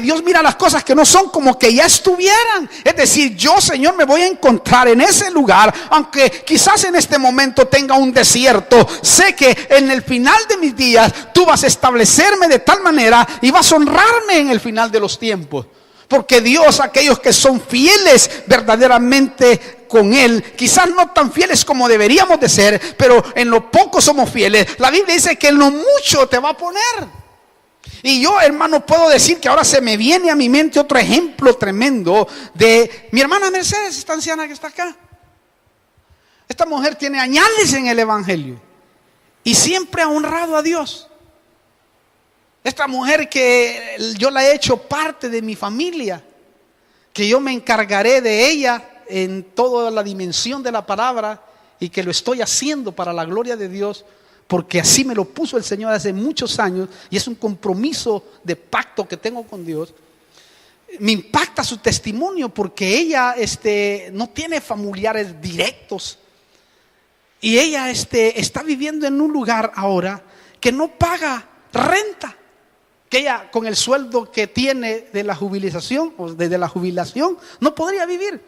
Dios mira las cosas que no son como que ya estuvieran. Es decir, yo, Señor, me voy a encontrar en ese lugar, aunque quizás en este momento tenga un desierto. Sé que en el final de mis días tú vas a establecerme de tal manera y vas a honrarme en el final de los tiempos. Porque Dios, aquellos que son fieles verdaderamente con Él, quizás no tan fieles como deberíamos de ser, pero en lo poco somos fieles. La Biblia dice que en lo mucho te va a poner. Y yo, hermano, puedo decir que ahora se me viene a mi mente otro ejemplo tremendo de mi hermana Mercedes, esta anciana que está acá. Esta mujer tiene añales en el Evangelio y siempre ha honrado a Dios. Esta mujer que yo la he hecho parte de mi familia, que yo me encargaré de ella en toda la dimensión de la palabra y que lo estoy haciendo para la gloria de Dios, porque así me lo puso el Señor hace muchos años y es un compromiso de pacto que tengo con Dios. Me impacta su testimonio porque ella no tiene familiares directos y ella está viviendo en un lugar ahora que no paga renta. Que ella, con el sueldo que tiene de la jubilación, o desde la jubilación, no podría vivir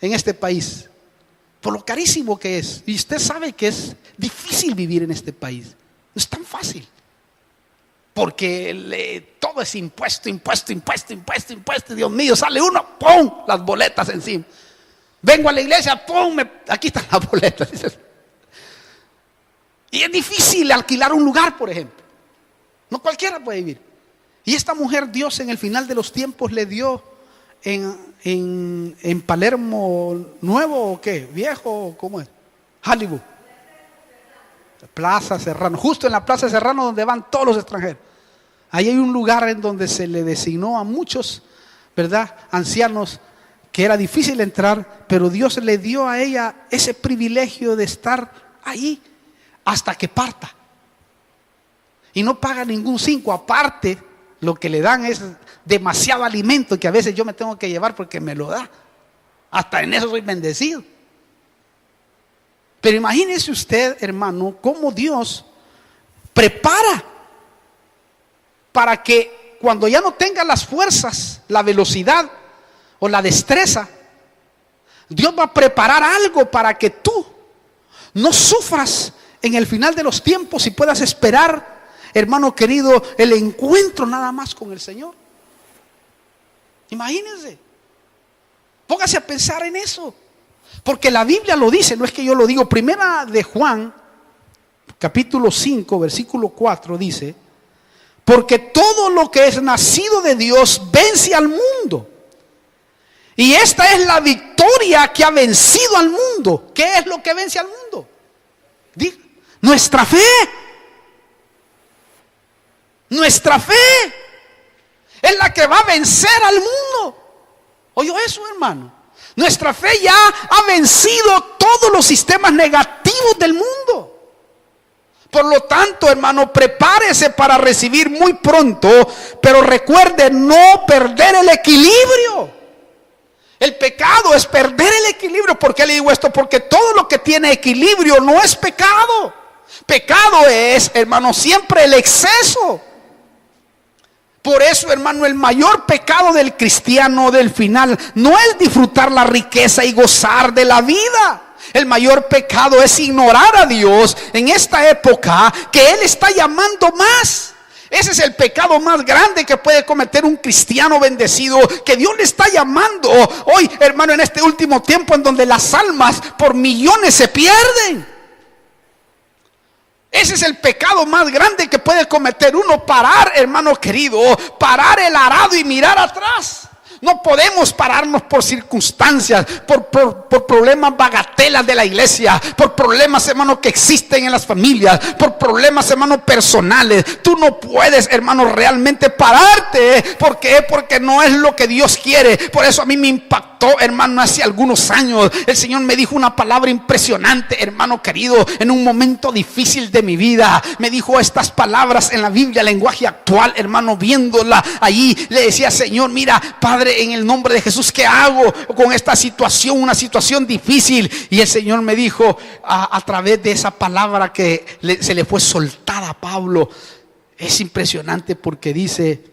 en este país por lo carísimo que es. Y usted sabe que es difícil vivir en este país. No es tan fácil, porque todo es impuesto. Dios mío, sale uno, ¡pum!, las boletas encima. Vengo a la iglesia, ¡pum!, aquí están las boletas. Y es difícil alquilar un lugar, por ejemplo. No cualquiera puede vivir. Y esta mujer, Dios en el final de los tiempos le dio en Palermo, ¿nuevo o qué? ¿Viejo? ¿Cómo es? Hollywood. Plaza Serrano. Justo en la Plaza Serrano donde van todos los extranjeros. Ahí hay un lugar en donde se le designó a muchos, ¿verdad?, ancianos, que era difícil entrar, pero Dios le dio a ella ese privilegio de estar ahí hasta que parta. Y no paga ningún 5, aparte lo que le dan es demasiado alimento que a veces yo me tengo que llevar porque me lo da. Hasta en eso soy bendecido. Pero imagínese usted, hermano, cómo Dios prepara para que cuando ya no tenga las fuerzas, la velocidad o la destreza, Dios va a preparar algo para que tú no sufras en el final de los tiempos y puedas esperar, hermano querido, el encuentro nada más con el Señor. Imagínense. Póngase a pensar en eso. Porque la Biblia lo dice, no es que yo lo digo. Primera de Juan, capítulo 5, versículo 4 dice: porque todo lo que es nacido de Dios vence al mundo. Y esta es la victoria que ha vencido al mundo. ¿Qué es lo que vence al mundo? Nuestra fe. Nuestra fe es la que va a vencer al mundo. ¿Oyó eso, hermano? Nuestra fe ya ha vencido todos los sistemas negativos del mundo. Por lo tanto, hermano, prepárese para recibir muy pronto, pero recuerde no perder el equilibrio. El pecado es perder el equilibrio. ¿Por qué le digo esto? Porque todo lo que tiene equilibrio no es pecado. Pecado es, hermano, siempre el exceso. Por eso, hermano, el mayor pecado del cristiano del final no es disfrutar la riqueza y gozar de la vida. El mayor pecado es ignorar a Dios en esta época que Él está llamando más. Ese es el pecado más grande que puede cometer un cristiano bendecido, que Dios le está llamando hoy, hermano, en este último tiempo en donde las almas por millones se pierden. Ese es el pecado más grande que puede cometer uno, parar, hermano querido, parar el arado y mirar atrás. No podemos pararnos por circunstancias, por problemas bagatelas de la iglesia, por problemas, hermano, que existen en las familias, por problemas, hermano, personales. Tú no puedes, hermano, realmente pararte. ¿Por qué? Porque no es lo que Dios quiere. Por eso a mí me impactó, hermano, hace algunos años. El Señor me dijo una palabra impresionante, hermano querido, en un momento difícil de mi vida. Me dijo estas palabras en la Biblia, lenguaje actual, hermano, viéndola allí. Le decía: Señor, mira, Padre, en el nombre de Jesús, ¿qué hago con esta situación? Una situación difícil. Y el Señor me dijo a través de esa palabra que se le fue soltada a Pablo. Es impresionante porque dice: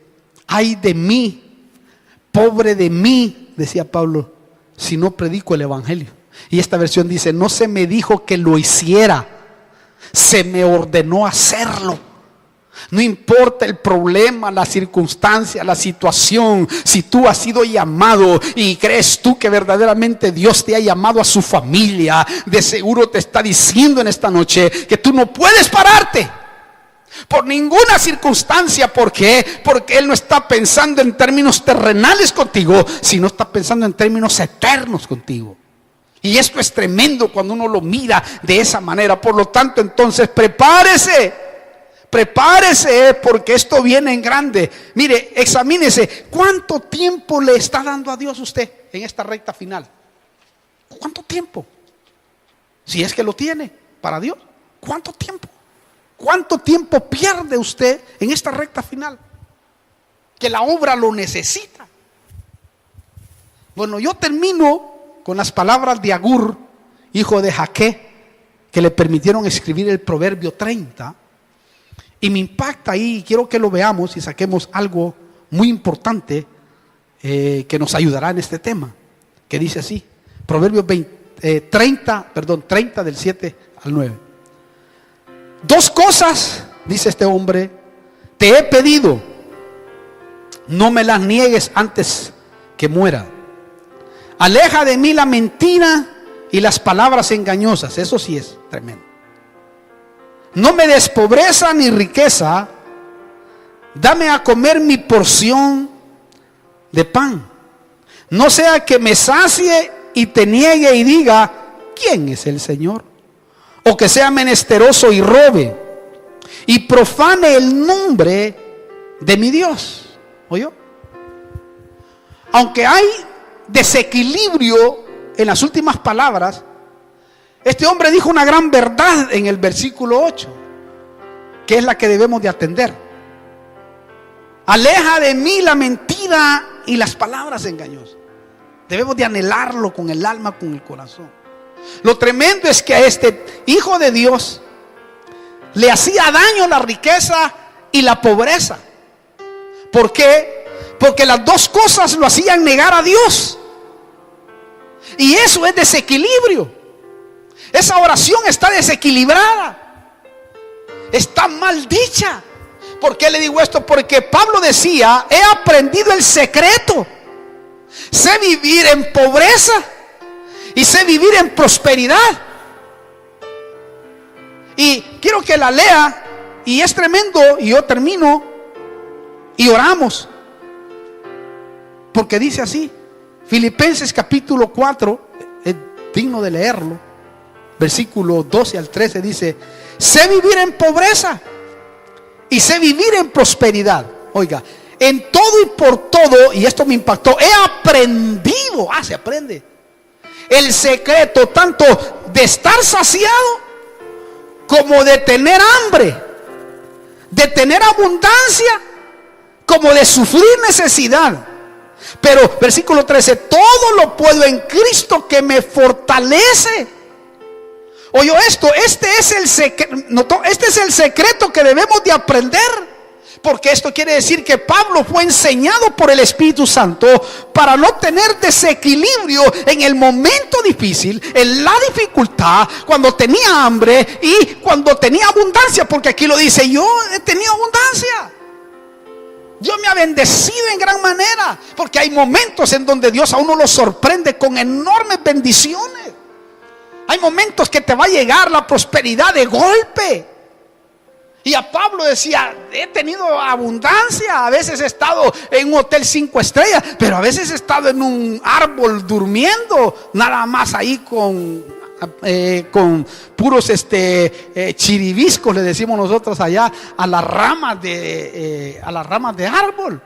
ay de mí, pobre de mí, decía Pablo, si no predico el evangelio. Y esta versión dice: no se me dijo que lo hiciera, se me ordenó hacerlo. No importa el problema, la circunstancia, la situación. Si tú has sido llamado y crees tú que verdaderamente Dios te ha llamado a su familia, de seguro te está diciendo en esta noche que tú no puedes pararte por ninguna circunstancia. ¿Por qué? Porque Él no está pensando en términos terrenales contigo, sino está pensando en términos eternos contigo. Y esto es tremendo cuando uno lo mira de esa manera. Por lo tanto, entonces, prepárese, porque esto viene en grande. Mire, examínese, ¿cuánto tiempo le está dando a Dios usted en esta recta final? ¿Cuánto tiempo? Si es que lo tiene para Dios, ¿cuánto tiempo? ¿Cuánto tiempo pierde usted en esta recta final? Que la obra lo necesita. Bueno, yo termino con las palabras de Agur, hijo de Jaque, que le permitieron escribir el Proverbio 30. Y me impacta ahí, y quiero que lo veamos y saquemos algo muy importante que nos ayudará en este tema. Que dice así, Proverbios 30 del 7 al 9. Dos cosas, dice este hombre, te he pedido, no me las niegues antes que muera. Aleja de mí la mentira y las palabras engañosas. Eso sí es tremendo. No me des pobreza ni riqueza, dame a comer mi porción de pan. No sea que me sacie y te niegue y diga: ¿quién es el Señor? O que sea menesteroso y robe y profane el nombre de mi Dios. ¿Oyó? Aunque hay desequilibrio en las últimas palabras, este hombre dijo una gran verdad en el versículo 8, que es la que debemos de atender. Aleja de mí la mentira y las palabras engañosas. Debemos de anhelarlo con el alma, con el corazón. Lo tremendo es que a este hijo de Dios le hacía daño la riqueza y la pobreza. ¿Por qué? Porque las dos cosas lo hacían negar a Dios. Y eso es desequilibrio. Esa oración está desequilibrada, está mal dicha. ¿Por qué le digo esto? Porque Pablo decía: he aprendido el secreto, sé vivir en pobreza y sé vivir en prosperidad. Y quiero que la lea, y es tremendo. Y yo termino y oramos, porque dice así, Filipenses capítulo 4, es digno de leerlo. Versículo 12 al 13 dice: sé vivir en pobreza y sé vivir en prosperidad. Oiga, en todo y por todo, y esto me impactó, he aprendido, se aprende, el secreto tanto de estar saciado como de tener hambre, de tener abundancia como de sufrir necesidad. Pero versículo 13, todo lo puedo en Cristo que me fortalece. Oyó esto, este es el secreto que debemos de aprender. Porque esto quiere decir que Pablo fue enseñado por el Espíritu Santo para no tener desequilibrio en el momento difícil, en la dificultad, cuando tenía hambre y cuando tenía abundancia. Porque aquí lo dice: yo he tenido abundancia. Dios me ha bendecido en gran manera. Porque hay momentos en donde Dios a uno lo sorprende con enormes bendiciones. Hay momentos que te va a llegar la prosperidad de golpe. Y a Pablo decía: he tenido abundancia. A veces he estado en un hotel 5 estrellas, pero a veces he estado en un árbol durmiendo, nada más ahí con puros chiribiscos, le decimos nosotros allá, a las ramas de árbol.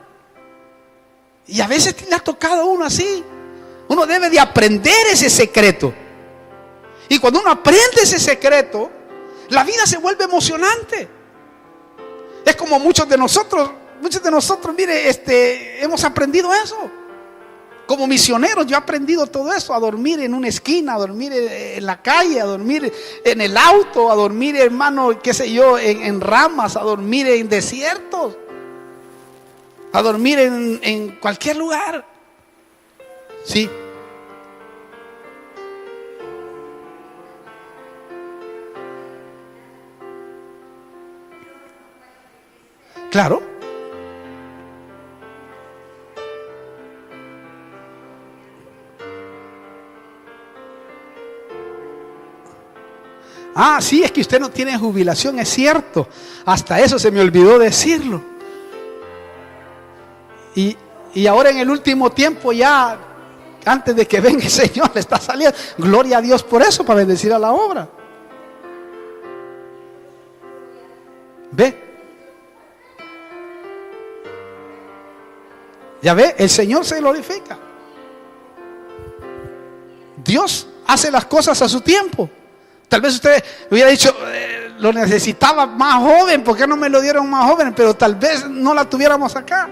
Y a veces le ha tocado a uno así. Uno debe de aprender ese secreto. Y cuando uno aprende ese secreto, la vida se vuelve emocionante. Es como muchos de nosotros, mire, hemos aprendido eso. Como misioneros yo he aprendido todo eso: a dormir en una esquina, a dormir en la calle, a dormir en el auto, a dormir, hermano, qué sé yo, en ramas, a dormir en desiertos, a dormir en cualquier lugar. Sí. Claro. Sí, es que usted no tiene jubilación, es cierto. Hasta eso se me olvidó decirlo. Y ahora en el último tiempo, ya antes de que venga el Señor, le está saliendo. Gloria a Dios por eso, para bendecir a la obra. ¿Ve? Ya ve, el Señor se glorifica. Dios hace las cosas a su tiempo. Tal vez usted hubiera dicho: lo necesitaba más joven, ¿por qué no me lo dieron más joven? Pero tal vez no la tuviéramos acá.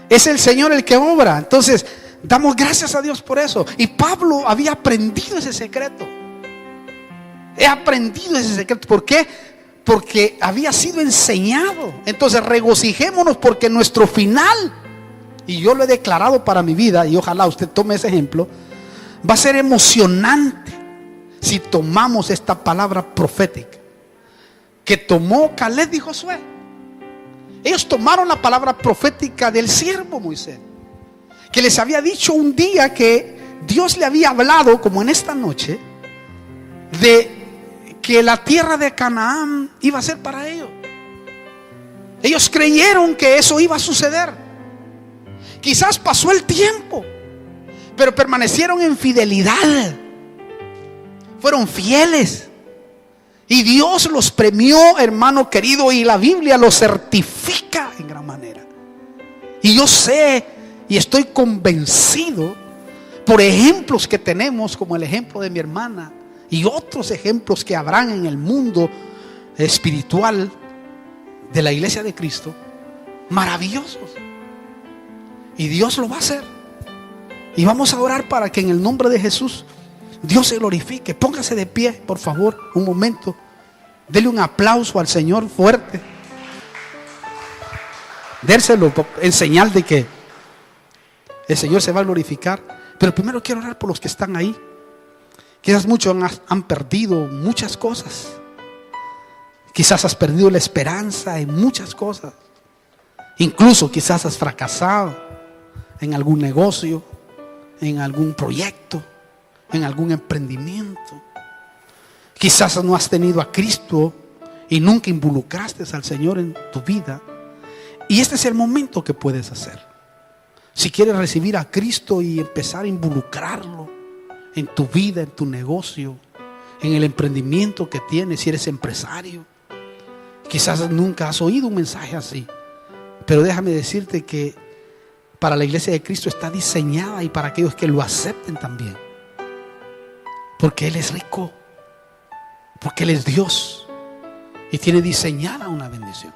Es el Señor el que obra. Entonces damos gracias a Dios por eso. Y Pablo había aprendido ese secreto. He aprendido ese secreto. ¿Por qué? Porque había sido enseñado. Entonces regocijémonos, porque nuestro final, y yo lo he declarado para mi vida, y ojalá usted tome ese ejemplo, va a ser emocionante si tomamos esta palabra profética que tomó Caleb y Josué. Ellos tomaron la palabra profética del siervo Moisés, que les había dicho un día que Dios le había hablado, como en esta noche, de que la tierra de Canaán iba a ser para ellos. Ellos creyeron que eso iba a suceder. Quizás pasó el tiempo, pero permanecieron en fidelidad. Fueron fieles. Y Dios los premió, hermano querido, y la Biblia los certifica en gran manera. Y yo sé y estoy convencido por ejemplos que tenemos, como el ejemplo de mi hermana, y otros ejemplos que habrán en el mundo espiritual de la iglesia de Cristo, maravillosos. Y Dios lo va a hacer. Y vamos a orar para que en el nombre de Jesús Dios se glorifique. Póngase de pie, por favor, un momento. Dele un aplauso al Señor fuerte. Dérselo en señal de que el Señor se va a glorificar. Pero primero quiero orar por los que están ahí. Quizás muchos han perdido muchas cosas. Quizás has perdido la esperanza en muchas cosas. Incluso quizás has fracasado en algún negocio, en algún proyecto, en algún emprendimiento. Quizás no has tenido a Cristo y nunca involucraste al Señor en tu vida. Y este es el momento que puedes hacer. Si quieres recibir a Cristo y empezar a involucrarlo en tu vida, en tu negocio, en el emprendimiento que tienes, si eres empresario. Quizás nunca has oído un mensaje así, pero déjame decirte que para la iglesia de Cristo está diseñada, y para aquellos que lo acepten también, porque Él es rico, porque Él es Dios y tiene diseñada una bendición.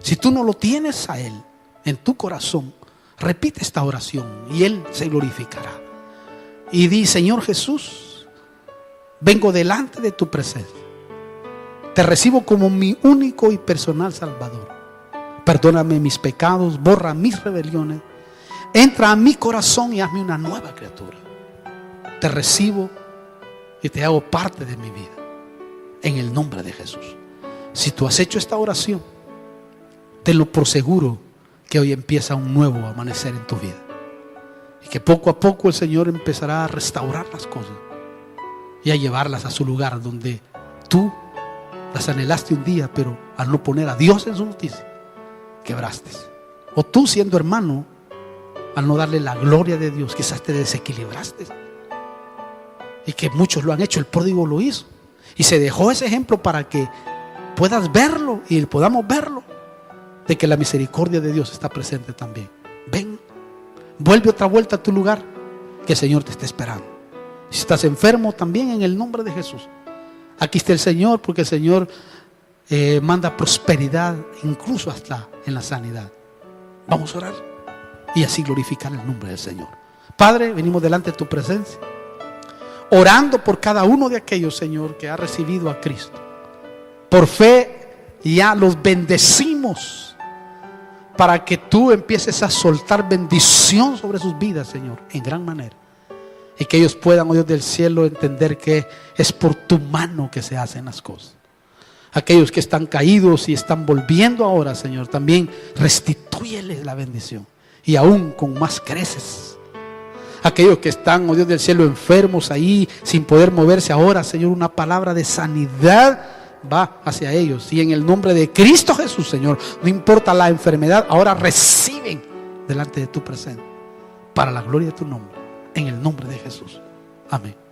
Si tú no lo tienes a Él en tu corazón, repite esta oración y Él se glorificará. Y di: Señor Jesús, vengo delante de tu presencia. Te recibo como mi único y personal Salvador. Perdóname mis pecados, borra mis rebeliones. Entra a mi corazón y hazme una nueva criatura. Te recibo y te hago parte de mi vida. En el nombre de Jesús. Si tú has hecho esta oración, tenlo por seguro que hoy empieza un nuevo amanecer en tu vida. Y que poco a poco el Señor empezará a restaurar las cosas y a llevarlas a su lugar donde tú las anhelaste un día, pero al no poner a Dios en su noticia, quebraste. O tú, siendo hermano, al no darle la gloria de Dios, quizás te desequilibraste. Y que muchos lo han hecho. El pródigo lo hizo y se dejó ese ejemplo para que puedas verlo y podamos verlo, de que la misericordia de Dios está presente también. Ven, vuelve otra vuelta a tu lugar, que el Señor te está esperando. Si estás enfermo, también en el nombre de Jesús, aquí está el Señor, porque el Señor manda prosperidad, incluso hasta en la sanidad. Vamos a orar y así glorificar el nombre del Señor. Padre, venimos delante de tu presencia, orando por cada uno de aquellos, Señor, que ha recibido a Cristo. Por fe ya los bendecimos para que tú empieces a soltar bendición sobre sus vidas, Señor, en gran manera. Y que ellos puedan, oh Dios del cielo, entender que es por tu mano que se hacen las cosas. Aquellos que están caídos y están volviendo ahora, Señor, también restitúyeles la bendición. Y aún con más creces. Aquellos que están, oh Dios del cielo, enfermos ahí, sin poder moverse ahora, Señor, una palabra de sanidad va hacia ellos. Y en el nombre de Cristo Jesús, Señor, no importa la enfermedad, ahora reciben delante de tu presencia, para la gloria de tu nombre, en el nombre de Jesús. Amén.